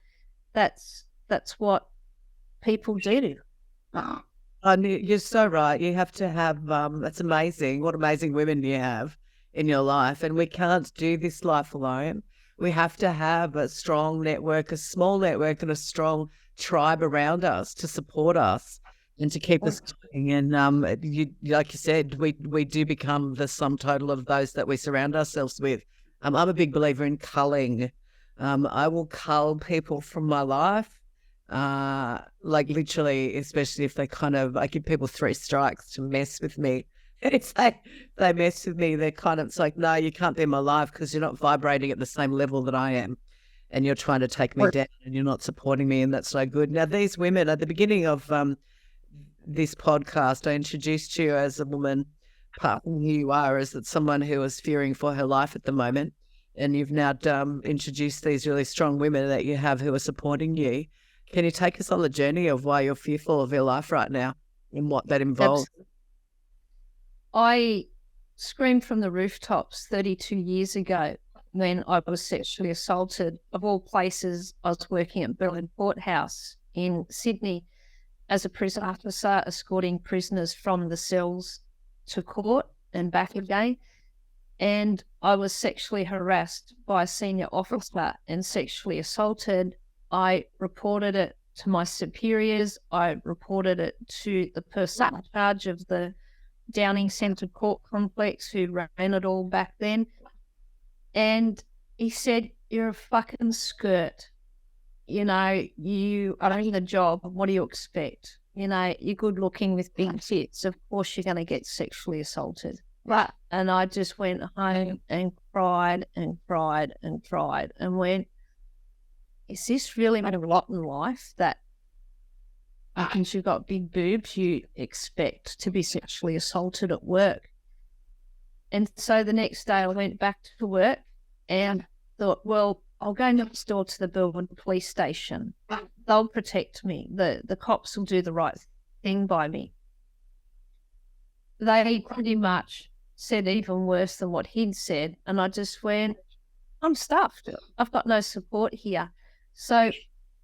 that's what people do. You're so right. You have to have, that's amazing. What amazing women you have in your life. And we can't do this life alone. We have to have a strong network, a small network, and a strong tribe around us to support us and to keep us going. And like you said, we do become the sum total of those that we surround ourselves with. I'm a big believer in culling. I will cull people from my life, like literally, especially if I give people 3 strikes to mess with me. If they mess with me, it's like, no, you can't be in my life because you're not vibrating at the same level that I am. And you're trying to take me down and you're not supporting me, and that's no good. Now, these women, at the beginning of this podcast, I introduced you as a woman, part of who you are, as that someone who is fearing for her life at the moment. And you've now introduced these really strong women that you have who are supporting you. Can you take us on the journey of why you're fearful of your life right now and what that involves? I screamed from the rooftops 32 years ago when I was sexually assaulted. Of all places, I was working at Berlin Courthouse in Sydney as a prison officer, escorting prisoners from the cells to court and back again. And I was sexually harassed by a senior officer and sexually assaulted. I reported it to my superiors. I reported it to the person in charge of the Downing Centre Court Complex who ran it all back then. And he said, "You're a fucking skirt. You know, you are in the job. What do you expect? You know, you're good looking with big tits. Of course you're going to get sexually assaulted." But, and I just went home and cried and cried and cried and went, is this really a lot in life that because you've got big boobs, you expect to be sexually assaulted at work? And so the next day I went back to work and thought, well, I'll go next door to the Berlin police station. They'll protect me. The cops will do the right thing by me. They pretty much said even worse than what he'd said. And I just went, I'm stuffed. I've got no support here. So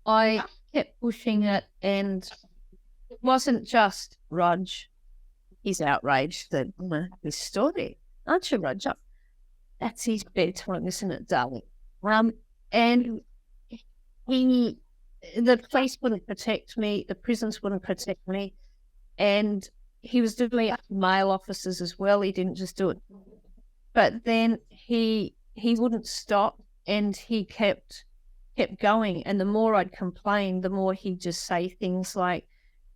I kept pushing it, and it wasn't just Raj. He's outraged that this story. Aren't you, Raj? That's his bedtime, isn't it, darling? And the police wouldn't protect me, the prisons wouldn't protect me, and he was doing it to male officers as well. He didn't just do it. But then he wouldn't stop, and he kept going. And the more I'd complain, the more he'd just say things like,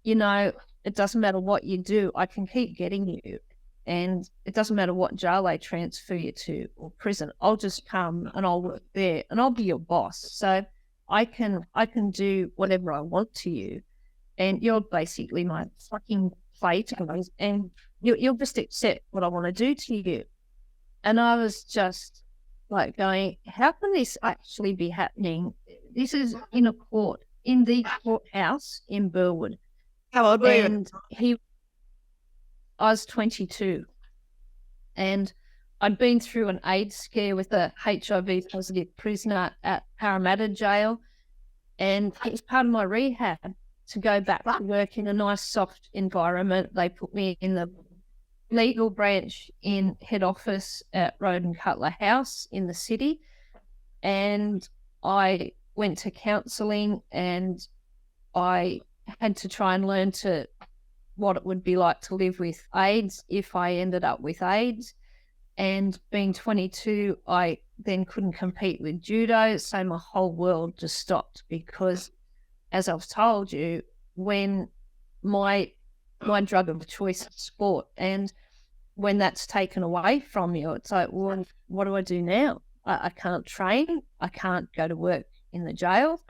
you know, it doesn't matter what you do, I can keep getting you. And it doesn't matter what jail they transfer you to or prison. I'll just come and I'll work there and I'll be your boss. So I can do whatever I want to you. And you're basically my fucking plate, and you'll just accept what I want to do to you. And I was just like going, how can this actually be happening? This is in a court, in the courthouse in Burwood. How old were you? I was 22, and I'd been through an AIDS scare with a HIV positive prisoner at Parramatta Jail, and it was part of my rehab to go back to work in a nice soft environment. They put me in the legal branch in head office at Road and Cutler House in the city, and I went to counselling, and I had to try and learn what it would be like to live with AIDS if I ended up with AIDS. And being 22, I then couldn't compete with judo, so my whole world just stopped, because as I've told you, when my drug of choice is sport, and when that's taken away from you, it's like, well, what do I do now? I can't train, I can't go to work in the jail.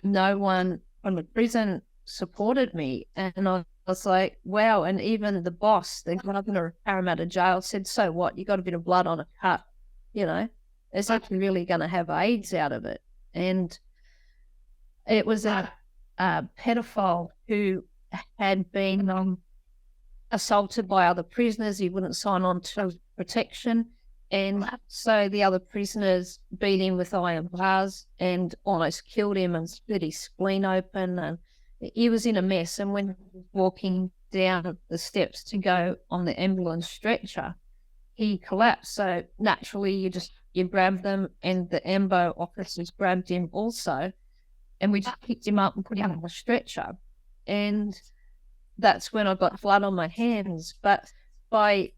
No one from the prison supported me, and I was like, wow. And even the boss, the governor of Parramatta Jail, said, so what, you got a bit of blood on a cut, you know, is that really going to have AIDS out of it? And it was a pedophile who had been assaulted by other prisoners. He wouldn't sign on to protection, and so the other prisoners beat him with iron bars and almost killed him and split his spleen open, and he was in a mess. And when he was walking down the steps to go on the ambulance stretcher, he collapsed. So naturally, you just you grab them, and the AMBO officers grabbed him also, and we just picked him up and put him on a stretcher. And that's when I got blood on my hands. But by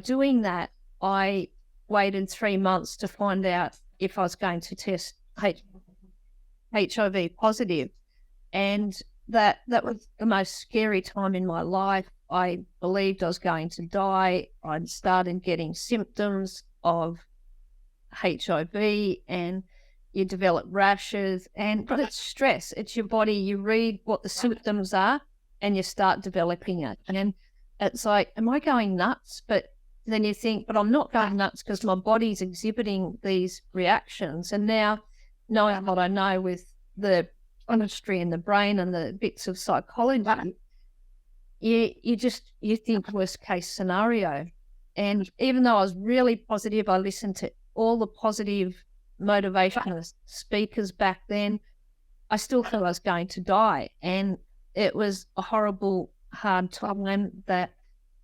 doing that, I waited 3 months to find out if I was going to test HIV positive. And that was the most scary time in my life. I believed I was going to die. I'd started getting symptoms of HIV, and you develop rashes, but it's stress. It's your body. You read what the symptoms are and you start developing it. And it's like, am I going nuts? But then you think, but I'm not going nuts because my body's exhibiting these reactions. And now, knowing what I know with the chemistry in the brain and the bits of psychology, you think worst case scenario. And even though I was really positive, I listened to all the positive motivational speakers back then, I still thought I was going to die. And it was a horrible, hard time that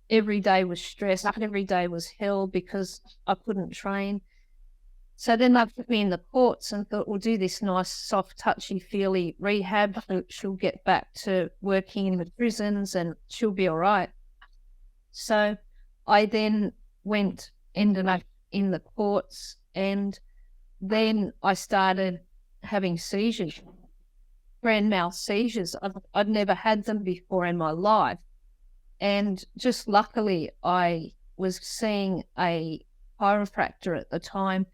every day was stress, every day was hell because I couldn't train. So then they put me in the courts and thought, we'll do this nice, soft, touchy-feely rehab. She'll get back to working in the prisons and she'll be all right. So I then ended up in the courts, and then I started having seizures, grand mal seizures. I'd never had them before in my life. And just luckily, I was seeing a chiropractor at the time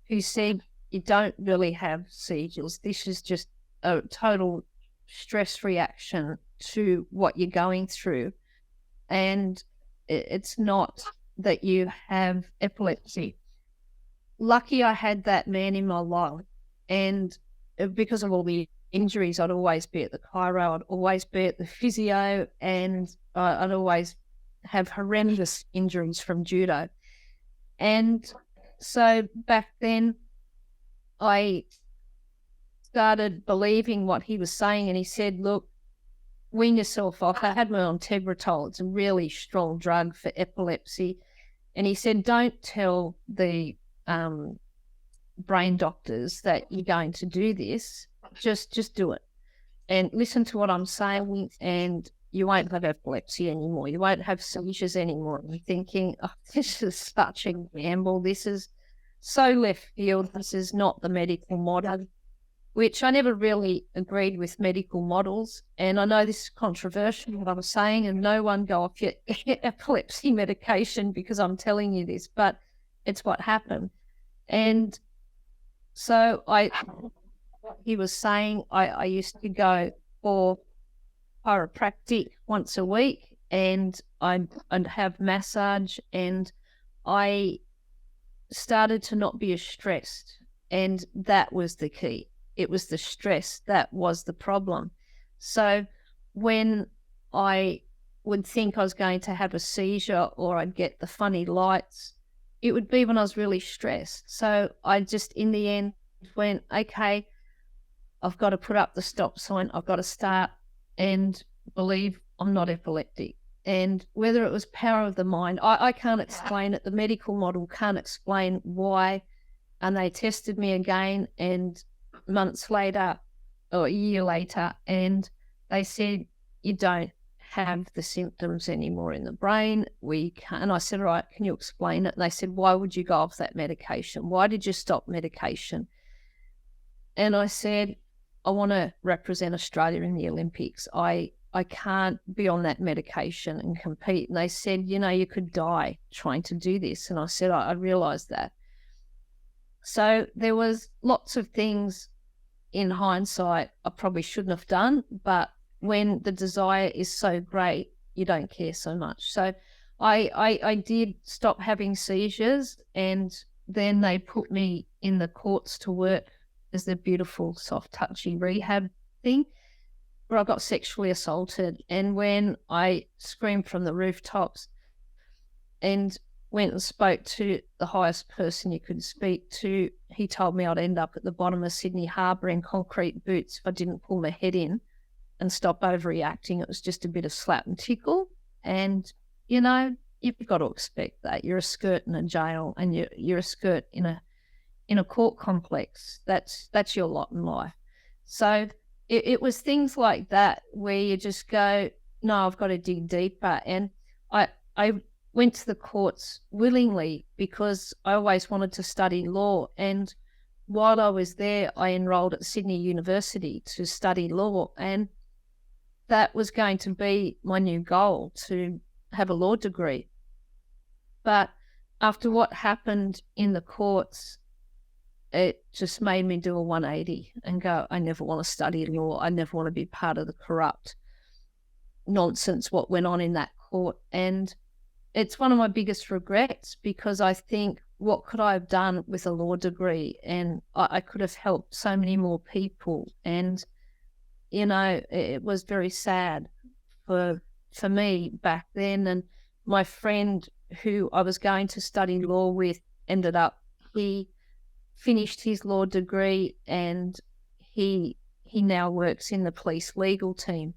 who said, you don't really have seizures. This is just a total stress reaction to what you're going through. And it's not that you have epilepsy. Lucky I had that man in my life. And because of all the injuries, I'd always be at the chiro, I'd always be at the physio, and I'd always have horrendous injuries from judo. And so back then, I started believing what he was saying, and he said, look, wean yourself off. I had my own Tegretol. It's a really strong drug for epilepsy. And he said, don't tell the brain doctors that you're going to do this. Just do it. And listen to what I'm saying, and you won't have epilepsy anymore. You won't have seizures anymore. I'm thinking, oh, this is such a gamble. This is so left field. This is not the medical model, which I never really agreed with medical models. And I know this is controversial, what I'm saying, and no one go off your epilepsy medication because I'm telling you this, but it's what happened. And so he was saying I used to go for chiropractic once a week, and I'd have massage, and I started to not be as stressed. And that was the key. It was the stress that was the problem. So when I would think I was going to have a seizure or I'd get the funny lights, it would be when I was really stressed. So I just, in the end, went, okay, I've got to put up the stop sign. I've got to start and believe I'm not epileptic. And whether it was power of the mind, I can't explain it. The medical model can't explain why. And they tested me again, and months later or a year later, and they said, you don't have the symptoms anymore in the brain. We can't. And I said, all right, can you explain it? And they said, why would you go off that medication? Why did you stop medication? And I said, I want to represent Australia in the Olympics. I can't be on that medication and compete. And they said, you could die trying to do this. And I said, I realised that. So there was lots of things in hindsight I probably shouldn't have done, but when the desire is so great, you don't care so much. So I did stop having seizures, and then they put me in the courts to work as the beautiful, soft, touchy rehab thing, where I got sexually assaulted. And when I screamed from the rooftops and went and spoke to the highest person you could speak to, he told me I'd end up at the bottom of Sydney Harbour in concrete boots if I didn't pull my head in and stop overreacting. It was just a bit of slap and tickle. And, you've got to expect that. You're a skirt in a jail, and you're a skirt in in a court complex. That's your lot in life. So it was things like that where you just go, no, I've got to dig deeper. And I went to the courts willingly because I always wanted to study law. And while I was there, I enrolled at Sydney University to study law. And that was going to be my new goal, to have a law degree. But after what happened in the courts, it just made me do a 180 and go, I never want to study law. I never want to be part of the corrupt nonsense what went on in that court. And it's one of my biggest regrets, because I think, what could I have done with a law degree? And I could have helped so many more people. And, you know, it was very sad for me back then. And my friend who I was going to study law with ended up, he finished his law degree, and he now works in the police legal team.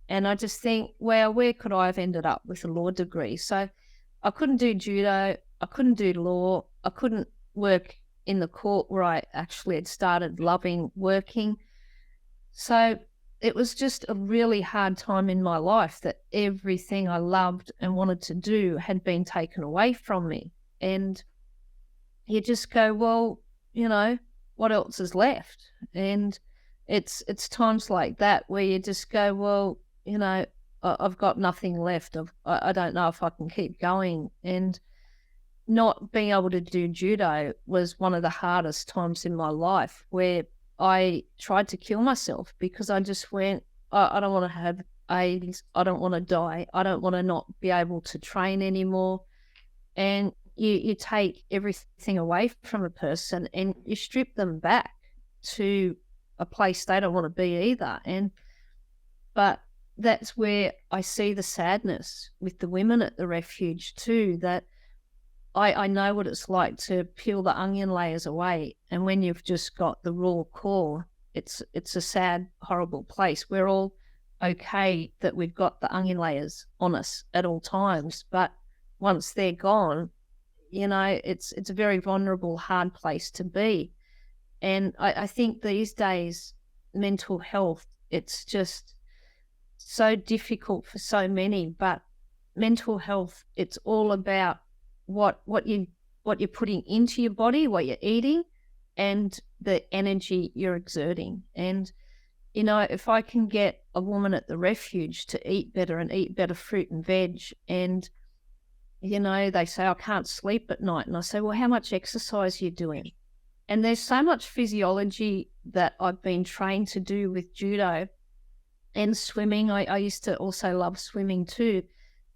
And I just think, well, where could I have ended up with a law degree? So I couldn't do judo, I couldn't do law, I couldn't work in the court where I actually had started loving working. So it was just a really hard time in my life, that everything I loved and wanted to do had been taken away from me. And you just go, well, you know, what else is left? And it's times like that where you just go, well, you know, I've got nothing left. I don't know if I can keep going. And not being able to do judo was one of the hardest times in my life, where I tried to kill myself, because I just went, I don't want to have AIDS. I don't want to die. I don't want to not be able to train anymore. And you take everything away from a person and you strip them back to a place they don't want to be either. But that's where I see the sadness with the women at the refuge too, that I know what it's like to peel the onion layers away. And when you've just got the raw core, it's a sad, horrible place. We're all okay that we've got the onion layers on us at all times, but once they're gone, you know, it's a very vulnerable, hard place to be. And I think these days, mental health, it's just so difficult for so many. But mental health, it's all about what you're putting into your body, what you're eating, and the energy you're exerting. And, you know, if I can get a woman at the refuge to eat better and eat better fruit and veg, and, you know, they say, I can't sleep at night. And I say, well, how much exercise are you doing? And there's so much physiology that I've been trained to do with judo and swimming. I used to also love swimming too.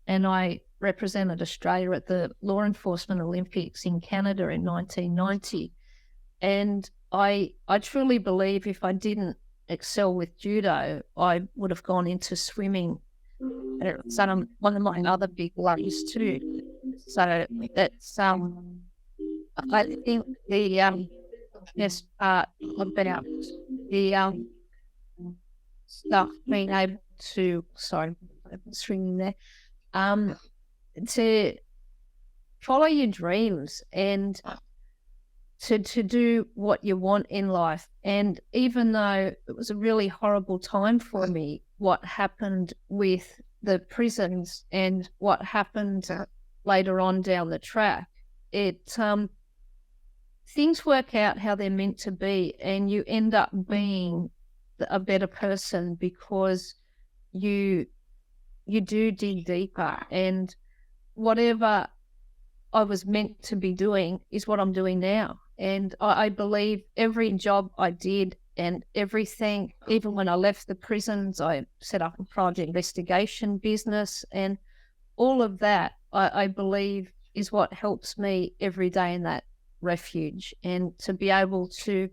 And I represented Australia at the Law Enforcement Olympics in Canada in 1990. And I truly believe if I didn't excel with judo, I would have gone into swimming. And it's one of my other big loves too. So that's I think the best part about the stuff being able to, sorry, it's ringing there, to follow your dreams and to do what you want in life. And even though it was a really horrible time for me, what happened with the prisons and what happened later on down the track, things work out how they're meant to be, and you end up being a better person because you do dig deeper. And whatever I was meant to be doing is what I'm doing now. And I believe every job I did and everything, even when I left the prisons, I set up a private investigation business, and all of that, I believe, is what helps me every day in that refuge. And to be able to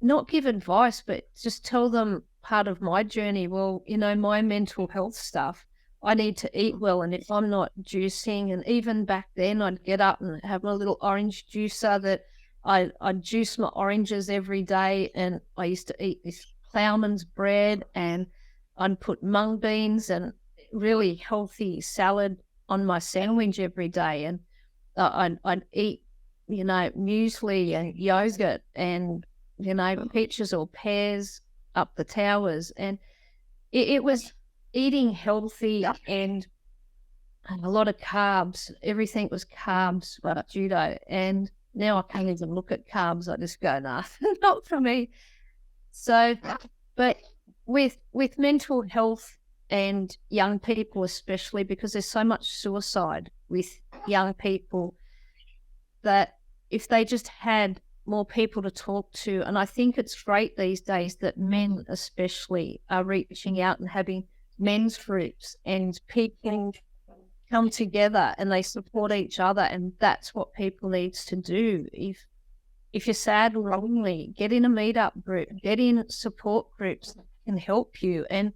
not give advice, but just tell them part of my journey. Well, you know, my mental health stuff, I need to eat well. And if I'm not juicing, and even back then I'd get up and have a little orange juicer that I'd juice my oranges every day. And I used to eat this ploughman's bread, and I'd put mung beans and really healthy salad on my sandwich every day. And I'd eat muesli and yogurt and, peaches or pears up the towers. And it was eating healthy and a lot of carbs. Everything was carbs with judo. And now I can't even look at carbs. I just go, nah, not for me. So, but with mental health and young people especially, because there's so much suicide with young people, that if they just had more people to talk to, and I think it's great these days that men especially are reaching out and having men's groups and people come together and they support each other, and that's what people needs to do. If you're sad or lonely, get in a meetup group, get in support groups that can help you, and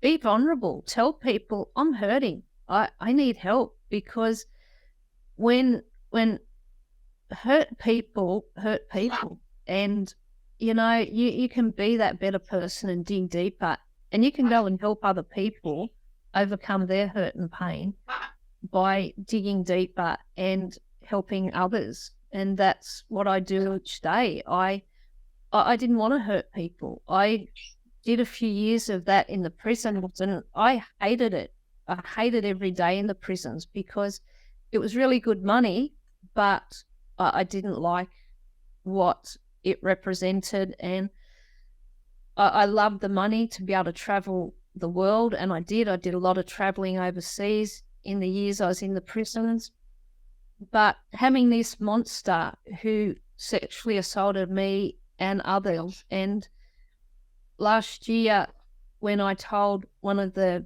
be vulnerable. Tell people, I'm hurting. I need help, because when hurt people, and you can be that better person and dig deeper, and you can go and help other people overcome their hurt and pain by digging deeper and helping others. And that's what I do each day. I didn't want to hurt people. I did a few years of that in the prisons, and I hated it. I hated every day in the prisons because it was really good money, but I didn't like what it represented. And I loved the money to be able to travel the world, and I did. I did a lot of traveling overseas in the years I was in the prisons. But having this monster who sexually assaulted me and others, and last year when I told one of the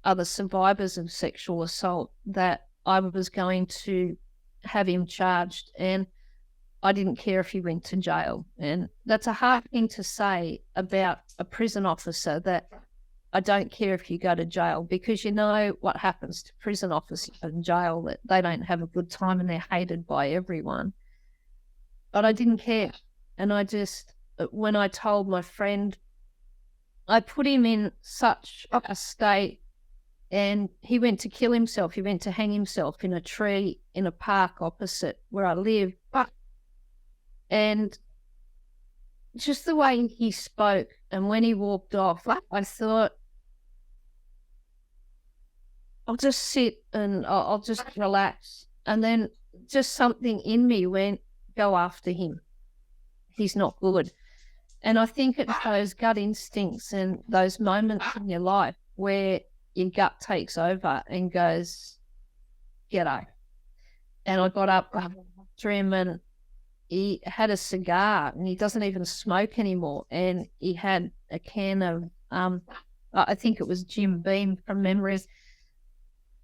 other survivors of sexual assault that I was going to have him charged, and I didn't care if he went to jail. And that's a hard thing to say about a prison officer, that I don't care if you go to jail, because you know what happens to prison officers in jail, that they don't have a good time and they're hated by everyone. But I didn't care. And when I told my friend, I put him in such a state, and he went to kill himself. He went to hang himself in a tree in a park opposite where I live. And just the way he spoke, and when he walked off, I thought, I'll just sit and I'll just relax. And then just something in me went, go after him. He's not good. And I think it's those gut instincts and those moments in your life where your gut takes over and goes, g'day. And I got up to him, and he had a cigar, and he doesn't even smoke anymore. And he had a can of, I think it was Jim Beam from memory.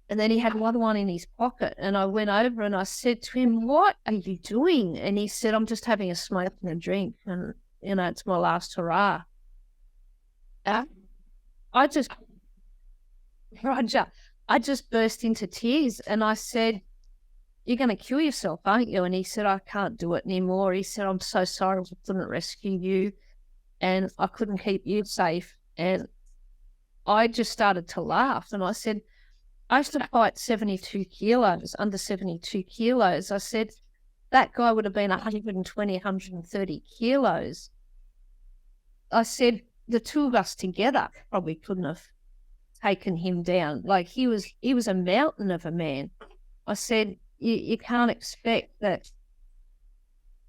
And then he had another one in his pocket. And I went over and I said to him, what are you doing? And he said, I'm just having a smoke and a drink. And, it's my last hurrah. I just burst into tears, and I said, you're going to kill yourself, aren't you? And he said, I can't do it anymore. He said, I'm so sorry I couldn't rescue you, and I couldn't keep you safe. And I just started to laugh, and I said, I used to fight 72 kilos, under 72 kilos. I said, that guy would have been 120, 130 kilos. I said, the two of us together probably couldn't have taken him down. Like, he was a mountain of a man. I said, you can't expect that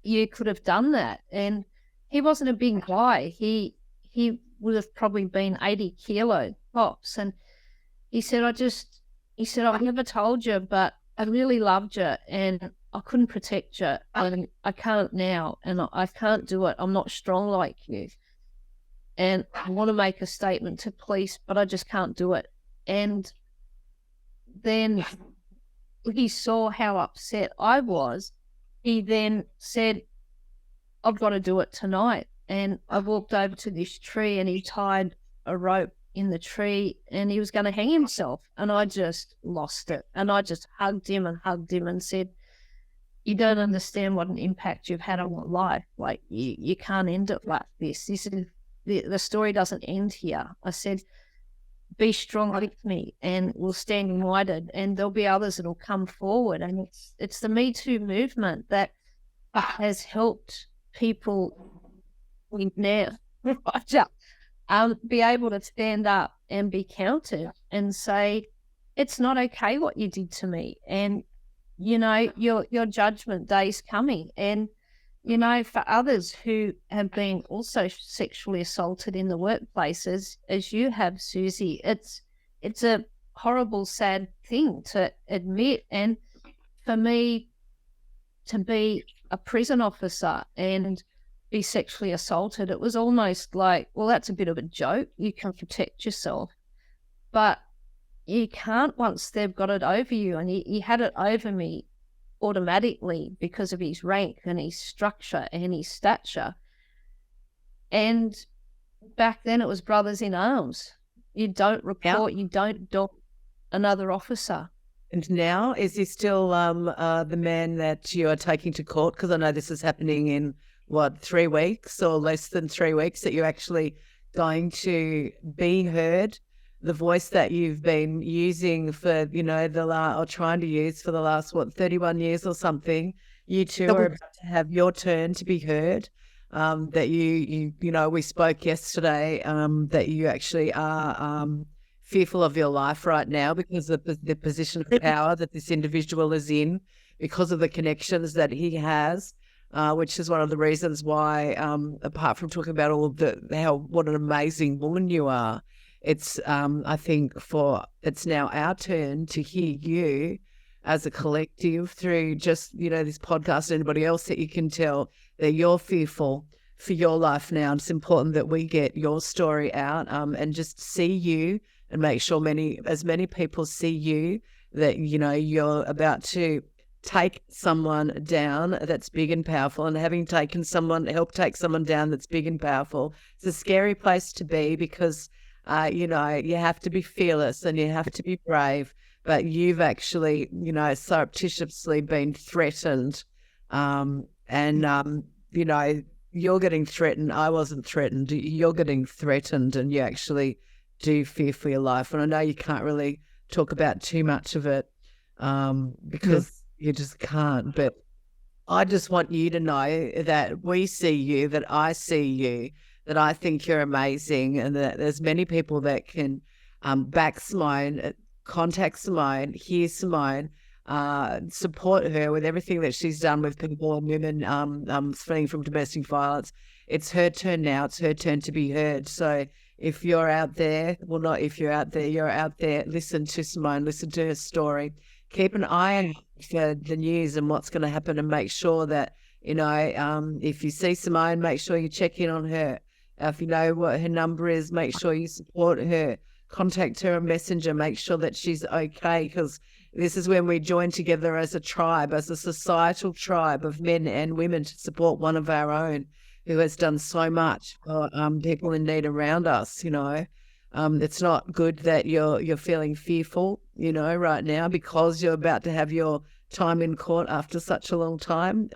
you could have done that. And he wasn't a big guy. He would have probably been 80 kilo tops. And he said, I never told you, but I really loved you, and I couldn't protect you, and I can't now, and I can't do it. I'm not strong like you. And I want to make a statement to police, but I just can't do it. And then he saw how upset I was. He then said, I've got to do it tonight. And I walked over to this tree, and he tied a rope in the tree, and he was going to hang himself. And I just lost it. And I just hugged him and said, you don't understand what an impact you've had on my life. Like, you can't end it like this. This is the story doesn't end here. I said, be strong with me, and we'll stand united, and there'll be others that'll come forward. And it's the Me Too movement that has helped people now be able to stand up and be counted and say, it's not okay what you did to me. And, your judgment day's coming. And, for others who have been also sexually assaulted in the workplaces, as you have, Suzi, it's a horrible, sad thing to admit. And for me to be a prison officer and be sexually assaulted, it was almost like, well, that's a bit of a joke. You can protect yourself. But you can't once they've got it over you. And he had it over me automatically because of his rank and his structure and his stature. And back then it was brothers in arms. You don't report, you don't dog another officer. And now, is he still the man that you are taking to court? Because I know this is happening in, 3 weeks or less than 3 weeks, that you're actually going to be heard. The voice that you've been using for, or trying to use for the last, 31 years or something, you two are about to have your turn to be heard. That we spoke yesterday, that you actually are fearful of your life right now because of the position of power that this individual is in, because of the connections that he has, which is one of the reasons why, apart from talking about what an amazing woman you are, it's I think it's now our turn to hear you as a collective through just, this podcast, anybody else that you can tell that you're fearful for your life now. It's important that we get your story out, and just see you and make sure as many people see you, that, you're about to take someone down that's big and powerful. And having help take someone down that's big and powerful, it's a scary place to be because, you have to be fearless and you have to be brave, but you've actually, surreptitiously been threatened. You're getting threatened. I wasn't threatened. You're getting threatened, and you actually do fear for your life. And I know you can't really talk about too much of it, because you just can't. But I just want you to know that we see you, that I see you, that I think you're amazing, and that there's many people that can back Simone, contact Simone, hear Simone, support her with everything that she's done with people and women fleeing from domestic violence. It's her turn now. It's her turn to be heard. So if you're out there, not if you're out there, you're out there, listen to Simone, listen to her story. Keep an eye out for the news and what's going to happen, and make sure that, if you see Simone, make sure you check in on her. If you know what her number is, make sure you support her. Contact her on Messenger, make sure that she's okay, because this is when we join together as a tribe, as a societal tribe of men and women to support one of our own who has done so much for people in need around us. It's not good that you're feeling fearful, right now, because you're about to have your time in court after such a long time.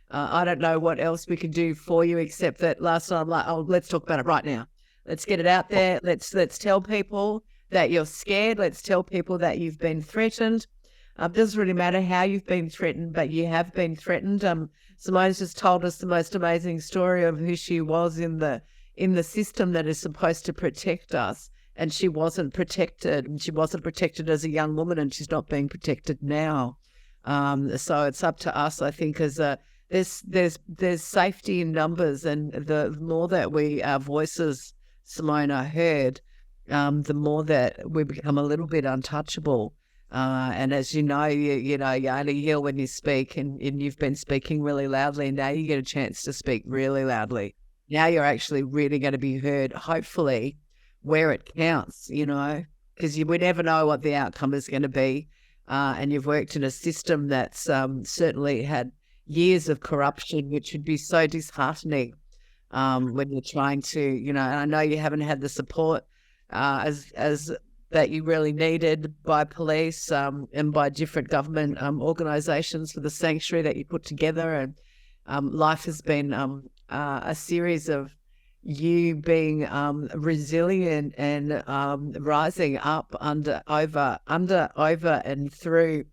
I don't know what else we can do for you, except that last time, let's talk about it right now. Let's get it out there. Let's tell people that you're scared. Let's tell people that you've been threatened. It doesn't really matter how you've been threatened, but you have been threatened. Simone's just told us the most amazing story of who she was in the system that is supposed to protect us, and she wasn't protected. She wasn't protected as a young woman, and she's not being protected now. So it's up to us, I think, as there's safety in numbers, and the more that our voices, Simone, are heard, the more that we become a little bit untouchable. And as you only hear when you speak, and you've been speaking really loudly. Now you get a chance to speak really loudly. Now you're actually really going to be heard, hopefully, where it counts, because we never know what the outcome is going to be. And you've worked in a system that's certainly had years of corruption, which would be so disheartening when you're trying to, and I know you haven't had the support as that you really needed by police and by different government organisations for the sanctuary that you put together. And life has been a series of you being resilient and rising up over and through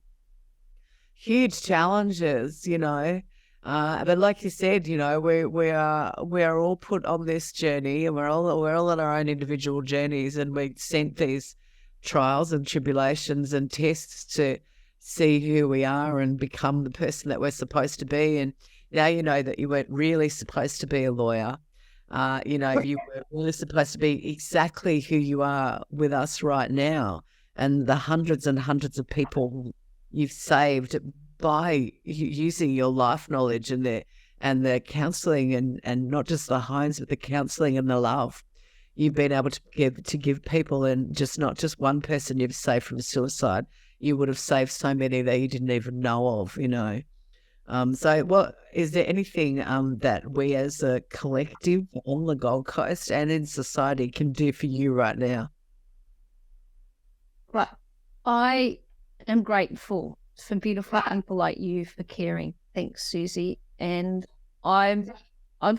huge challenges, But like you said, you know, we are all put on this journey, and we're all on our own individual journeys, and we sent these trials and tribulations and tests to see who we are and become the person that we're supposed to be. And now you know that you weren't really supposed to be a lawyer. You know, you were really supposed to be exactly who you are with us right now, and the hundreds and hundreds of people you've saved by using your life knowledge and the counselling and not just the homes, but the counselling and the love you've been able to give people, and just not just one person you've saved from suicide. You would have saved so many that you didn't even know of, you know. So what is there anything that we as a collective on the Gold Coast and in society can do for you right now? Right. I am grateful for beautiful people like you for caring. Thanks, Susie. And I've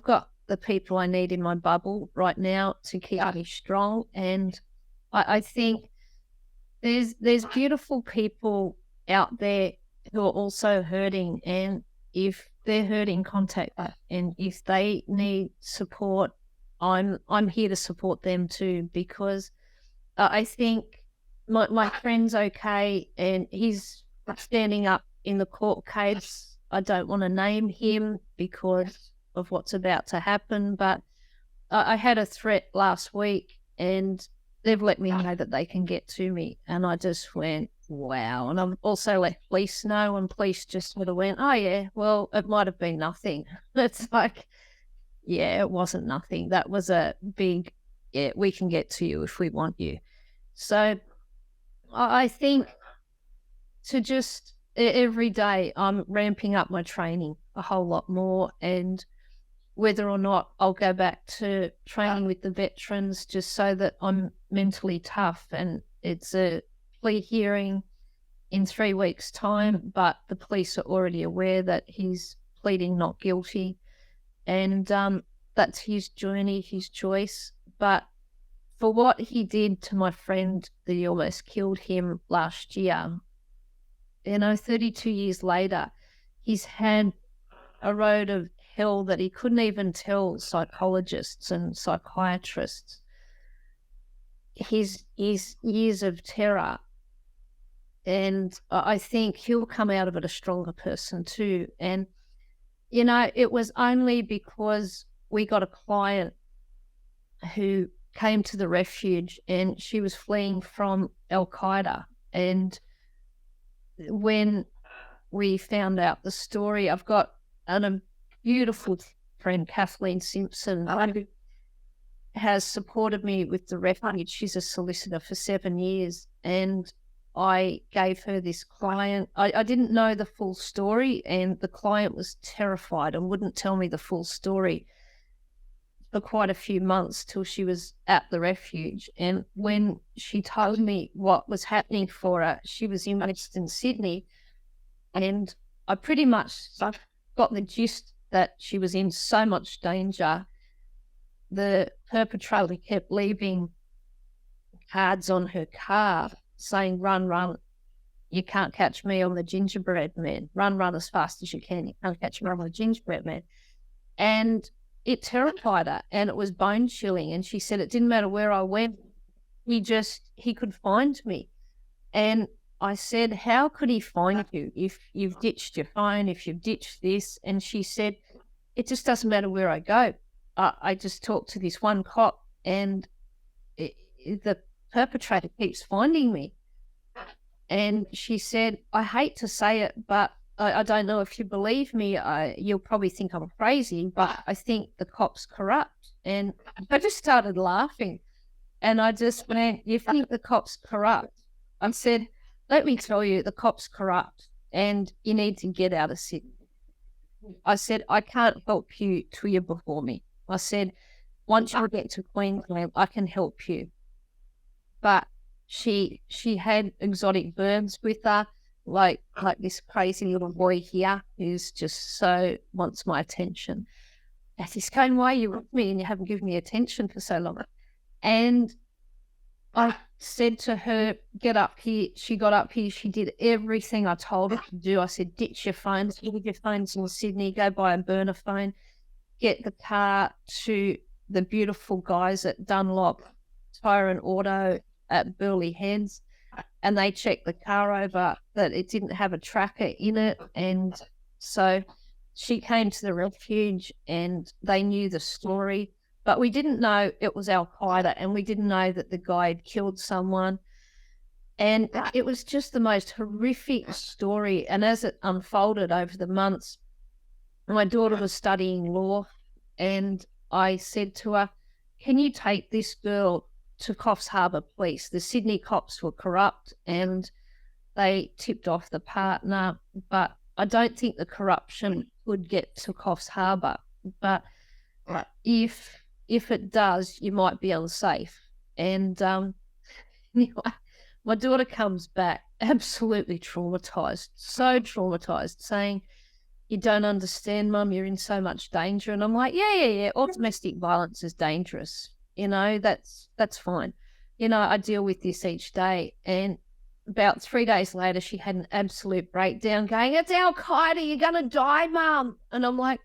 got the people I need in my bubble right now to keep me strong. And I think there's beautiful people out there who are also hurting, and if they're hurting, contact us. And if they need support, I'm here to support them too, because I think my friend's okay, and he's standing up in the court case. I don't want to name him because of what's about to happen, but I had a threat last week, and they've let me know that they can get to me. And I just went, wow. And I've also let police know, and police just sort of went, oh yeah, well, it might have been nothing. It's like, yeah, it wasn't nothing. That was a big, yeah, we can get to you if we want you. So I think to just every day I'm ramping up my training a whole lot more, and whether or not I'll go back to training with the veterans just so that I'm mentally tough. And it's a plea hearing in 3 weeks' time, but the police are already aware that he's pleading not guilty, and that's his journey, his choice. But for what he did to my friend that almost killed him last year, 32 years later, he's had a road of hell that he couldn't even tell psychologists and psychiatrists. His years of terror. And I think he'll come out of it a stronger person too. And, it was only because we got a client who came to the refuge, and she was fleeing from Al-Qaeda. And when we found out the story, I've got a beautiful friend, Kathleen Simpson, who has supported me with the refuge. She's a solicitor for 7 years, and I gave her this client. I didn't know the full story, and the client was terrified and wouldn't tell me the full story for quite a few months till she was at the refuge. And when she told me what was happening for her, she was in Western Sydney, and I pretty much got the gist that she was in so much danger. The perpetrator kept leaving cards on her car saying, run, run, you can't catch me on the gingerbread man. Run as fast as you can. You can't catch me on the gingerbread man. And it terrified her, and it was bone chilling. And she said it didn't matter where I went, he could find me. And I said, how could he find you if you've ditched your phone, if you've ditched this? And she said, it just doesn't matter where I go. I just talked to this one cop, and the perpetrator keeps finding me. And she said, I hate to say it, but I don't know if you believe me. You'll probably think I'm crazy, but I think the cop's corrupt. And I just started laughing. And I just went, you think the cop's corrupt? I said, let me tell you, the cop's corrupt, and you need to get out of Sydney. I said, I can't help you till you're before me. I said, once you get to Queensland, I can help you. But she had exotic birds with her, like this crazy little boy here who's just so wants my attention. And he's going, why are you with me and you haven't given me attention for so long? And I said to her, get up here. She got up here. She did everything I told her to do. I said, ditch your phones. Leave your phones in Sydney. Go buy a burner phone. Get the car to the beautiful guys at Dunlop Tire and Auto at Burleigh Heads. And they checked the car over that it didn't have a tracker in it. And so she came to the refuge and they knew the story. But we didn't know it was Al-Qaeda, and we didn't know that the guy had killed someone. And it was just the most horrific story. And as it unfolded over the months, my daughter was studying law, and I said to her, can you take this girl to Coffs Harbour Police? The Sydney cops were corrupt and they tipped off the partner, but I don't think the corruption would get to Coffs Harbour. But if it does, you might be unsafe. And anyway, my daughter comes back absolutely traumatized, so traumatized, saying, you don't understand, Mum, you're in so much danger. And I'm like, yeah. All domestic violence is dangerous. You know, that's fine. You know, I deal with this each day. And about 3 days later, she had an absolute breakdown going, it's Al-Qaeda, you're going to die, Mum. And I'm like,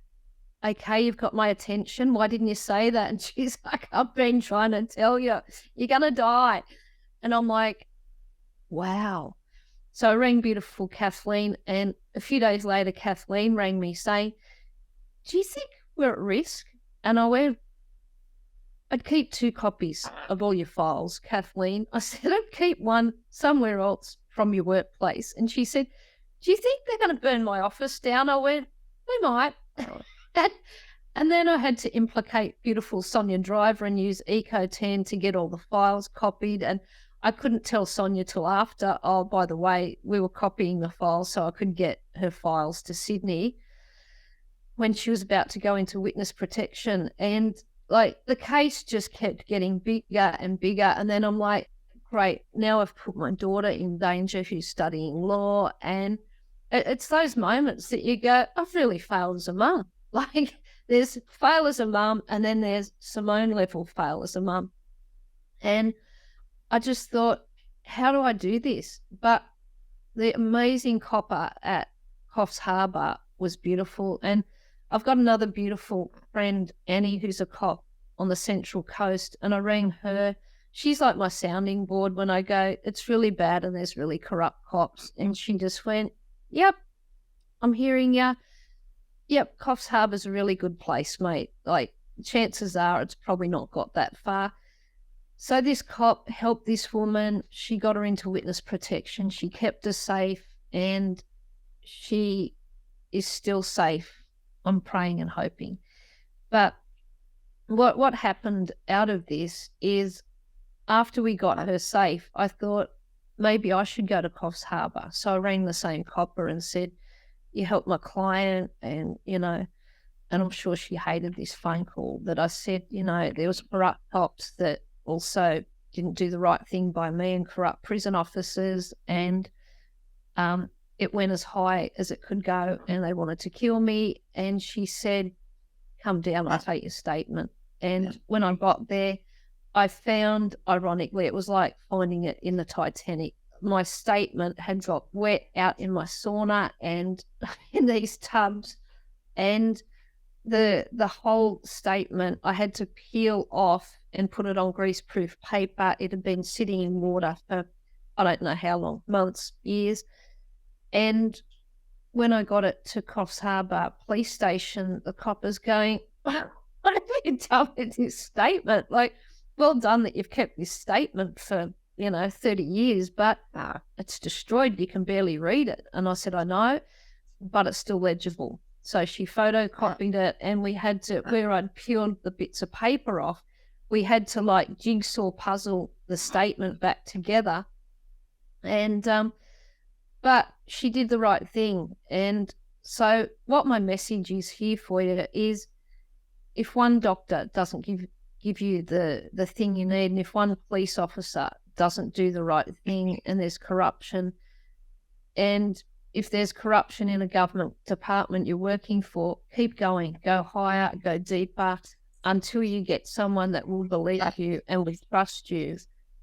okay, you've got my attention. Why didn't you say that? And she's like, I've been trying to tell you, you're going to die. And I'm like, wow. So I rang beautiful Kathleen, and a few days later, Kathleen rang me saying, do you think we're at risk? And I went, I'd keep 2 copies of all your files, Kathleen. I said, I'd keep one somewhere else from your workplace. And she said, do you think they're going to burn my office down? I went, they might. And then I had to implicate beautiful Sonia Driver and use Eco10 to get all the files copied. And I couldn't tell Sonia till after, oh, by the way, we were copying the files so I could get her files to Sydney when she was about to go into witness protection. And like the case just kept getting bigger and bigger. And then I'm like, great, now I've put my daughter in danger who's studying law. And it's those moments that you go, I've really failed as a mum. Like there's fail as a mum, and then there's Simone level fail as a mum. And I just thought, how do I do this? But the amazing copper at Coffs Harbour was beautiful. And I've got another beautiful friend, Annie, who's a cop on the Central Coast. And I rang her. She's like my sounding board when I go, it's really bad and there's really corrupt cops. And she just went, yep, I'm hearing you. Yep, Coffs Harbour's a really good place, mate. Like chances are it's probably not got that far. So this cop helped this woman. She got her into witness protection. She kept her safe, and she is still safe. I'm praying and hoping. But what happened out of this is after we got her safe, I thought maybe I should go to Coffs Harbour. So I rang the same copper and said, you helped my client, and, you know, and I'm sure she hated this phone call that I said, you know, there was corrupt cops that also didn't do the right thing by me and corrupt prison officers, and it went as high as it could go and they wanted to kill me. And she said, come down, I'll take your statement. And when I got there, I found, ironically, it was like finding it in the Titanic. My statement had dropped wet out in my sauna and in these tubs, and the whole statement I had to peel off and put it on greaseproof paper. It had been sitting in water for I don't know how long, months, years. And when I got it to Coffs Harbour Police Station, the copper's going, why did you tell me this statement? Like, well done that you've kept this statement for, 30 years, but it's destroyed. You can barely read it. And I said, I know, but it's still legible. So she photocopied it, and we had to, where I'd peeled the bits of paper off, we had to like jigsaw puzzle the statement back together. And, but she did the right thing. And so what my message is here for you is, if one doctor doesn't give you the thing you need, and if one police officer doesn't do the right thing, and there's corruption, and if there's corruption in a government department you're working for, keep going, go higher, go deeper, until you get someone that will believe you and will trust you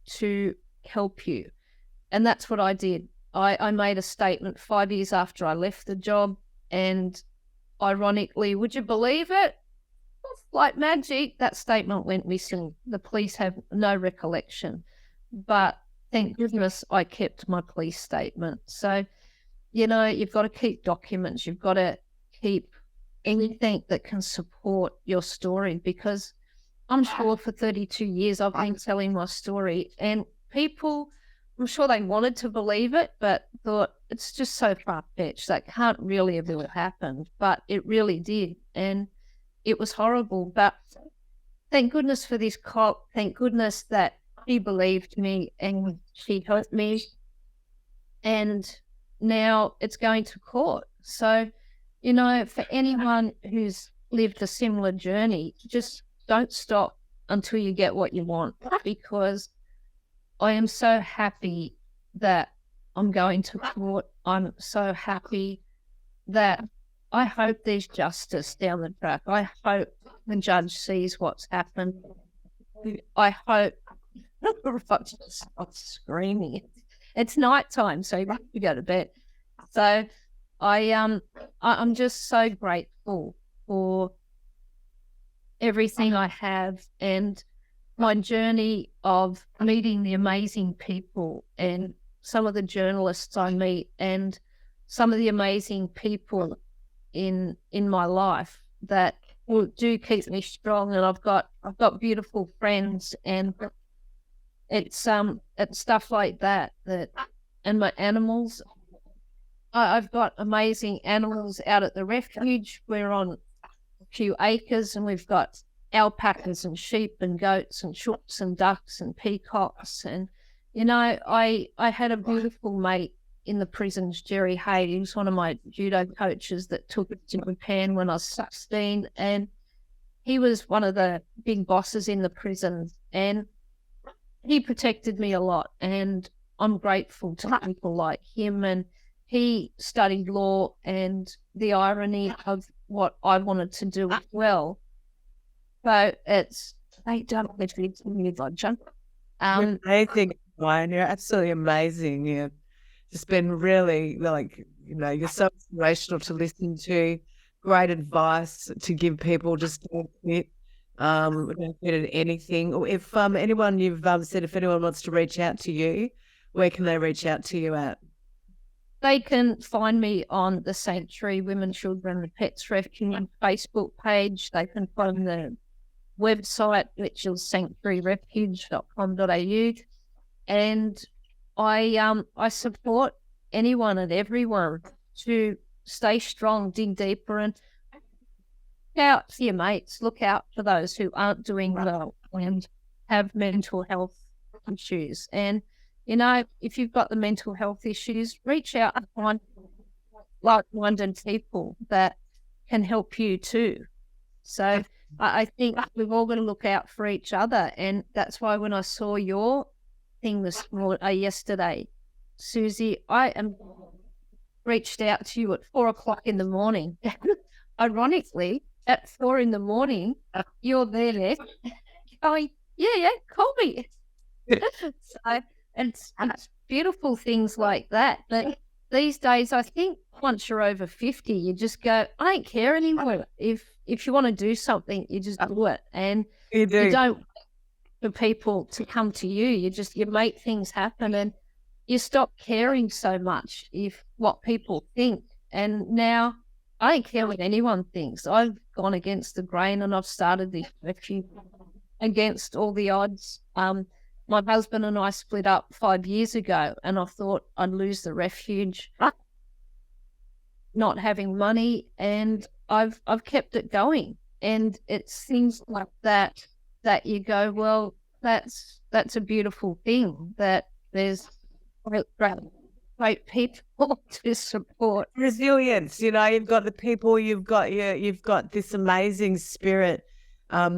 to help you. And that's what I did. I made a statement 5 years after I left the job, and ironically, would you believe it? Like magic, that statement went missing. The police have no recollection. But thank goodness I kept my police statement. So, you've got to keep documents. You've got to keep anything that can support your story, because I'm sure for 32 years I've been telling my story, and people, I'm sure they wanted to believe it, but thought it's just so far-fetched. That can't really have happened, but it really did. And it was horrible. But thank goodness for this cop. Thank goodness that she believed me and she helped me. And now it's going to court. So, for anyone who's lived a similar journey, just don't stop until you get what you want, because I am so happy that I'm going to court. I'm so happy that I hope there's justice down the track. I hope the judge sees what's happened. I hope I'm screaming. It's nighttime, so you have to go to bed. So I'm just so grateful for everything I have, and my journey of meeting the amazing people and some of the journalists I meet and some of the amazing people in my life that do keep me strong. And I've got beautiful friends, and it's stuff like that and my animals. I've got amazing animals out at the refuge. We're on a few acres, and we've got alpacas and sheep and goats and chooks and ducks and peacocks. And I had a beautiful mate in the prisons, Jerry Hay. He was one of my judo coaches that took it to Japan when I was 16, and he was one of the big bosses in the prisons, and he protected me a lot, and I'm grateful to people like him. And he studied law, and the irony of what I wanted to do as well. So they don't literally tell me like junk. You're amazing, Ryan. You're absolutely amazing. You've just been really, like, you're so inspirational to listen to. Great advice to give people. Just don't quit. Don't quit at anything. Or if anyone, you've said, if anyone wants to reach out to you, where can they reach out to you at? They can find me on the Sanctuary Women, Children and Pets Refuge Facebook page. They can find the website, which is sanctuaryrefuge.com.au. And I support anyone and everyone to stay strong, dig deeper, and look out for your mates. Look out for those who aren't doing well and have mental health issues. And if you've got the mental health issues, reach out and find like-minded people that can help you too. So I think we've all got to look out for each other. And that's why when I saw your thing yesterday, Suzi, I reached out to you at 4 o'clock in the morning. Ironically, at 4 in the morning, you're there going, yeah, call me. So it's beautiful things like that. But these days, I think once you're over 50, you just go, I don't care anymore. If you want to do something, you just do it. And you don't wait for people to come to you. You make things happen, and you stop caring so much what people think. And now I don't care what anyone thinks. I've gone against the grain, and I've started this refuge against all the odds. My husband and I split up 5 years ago, and I thought I'd lose the refuge, not having money, and I've kept it going. And it's things like that you go, well, that's a beautiful thing, that there's great people to support. Resilience, you've got the people, you've got this amazing spirit.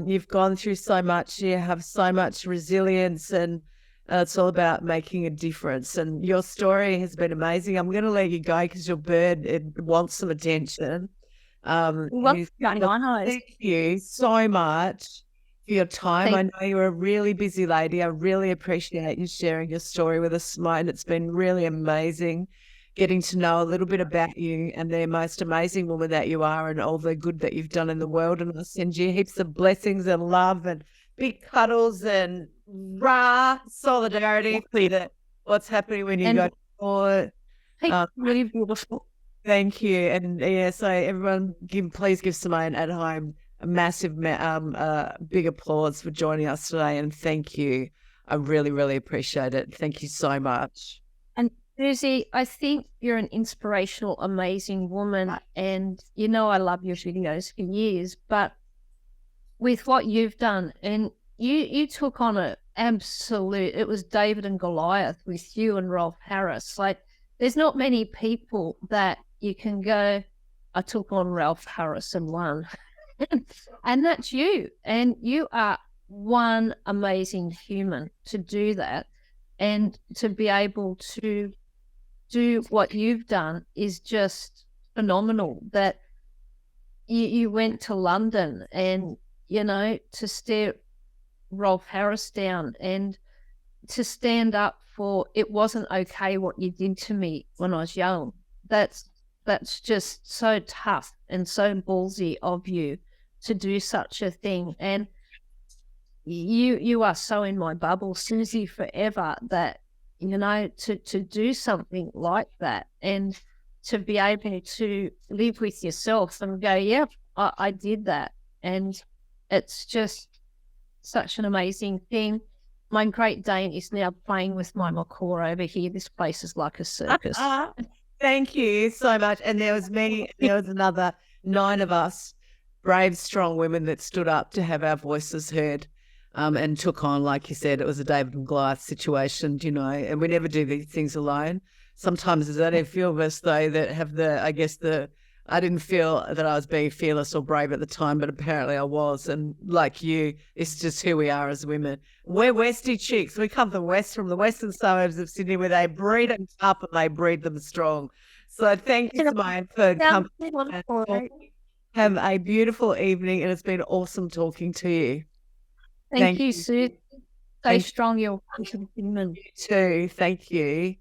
You've gone through so much, you have so much resilience, and it's all about making a difference. And your story has been amazing. I'm going to let you go because your bird, it wants some attention. What's going on? Thank you so much for your time. I Thank know you're a really busy lady. I really appreciate you sharing your story with us, Simone. It's been really amazing getting to know a little bit about you and the most amazing woman that you are and all the good that you've done in the world. And I send you heaps of blessings and love and big cuddles and raw solidarity for what's happening when you and go for. really beautiful. Thank you. And yeah, so everyone please give Simone at home a massive big applause for joining us today. And thank you. I really, really appreciate it. Thank you so much. And Suzi, I think you're an inspirational, amazing woman. And you know I love your videos for years, but with what you've done, and you took on it was David and Goliath with you and Rolf Harris. Like, there's not many people that you can go, I took on Ralph Harris and won. And that's you. And you are one amazing human to do that. And to be able to do what you've done is just phenomenal. That you went to London and, you know, to stare Rolf Harris down and to stand up for it wasn't okay what you did to me when I was young. That's just so tough and so ballsy of you to do such a thing. And you are so in my bubble, Suzi, forever, that, you know, to do something like that and to be able to live with yourself and go, yeah, I did that. And it's just such an amazing thing. My Great Dane is now playing with my macaw over here. This place is like a circus. Thank you so much. And there was me, there was another 9 of us, brave, strong women that stood up to have our voices heard, and took on, like you said, it was a David and Goliath situation, you know, and we never do these things alone. Sometimes there's only a few of us, though, that have I didn't feel that I was being fearless or brave at the time, but apparently I was. And like you, it's just who we are as women. We're Westie chicks. We come from the western suburbs of Sydney, where they breed them up and they breed them strong. So thank you, Simone, for coming. Have a beautiful evening, and it's been awesome talking to you. Thank you, Sue. Stay strong, you're a human. You too. Thank you.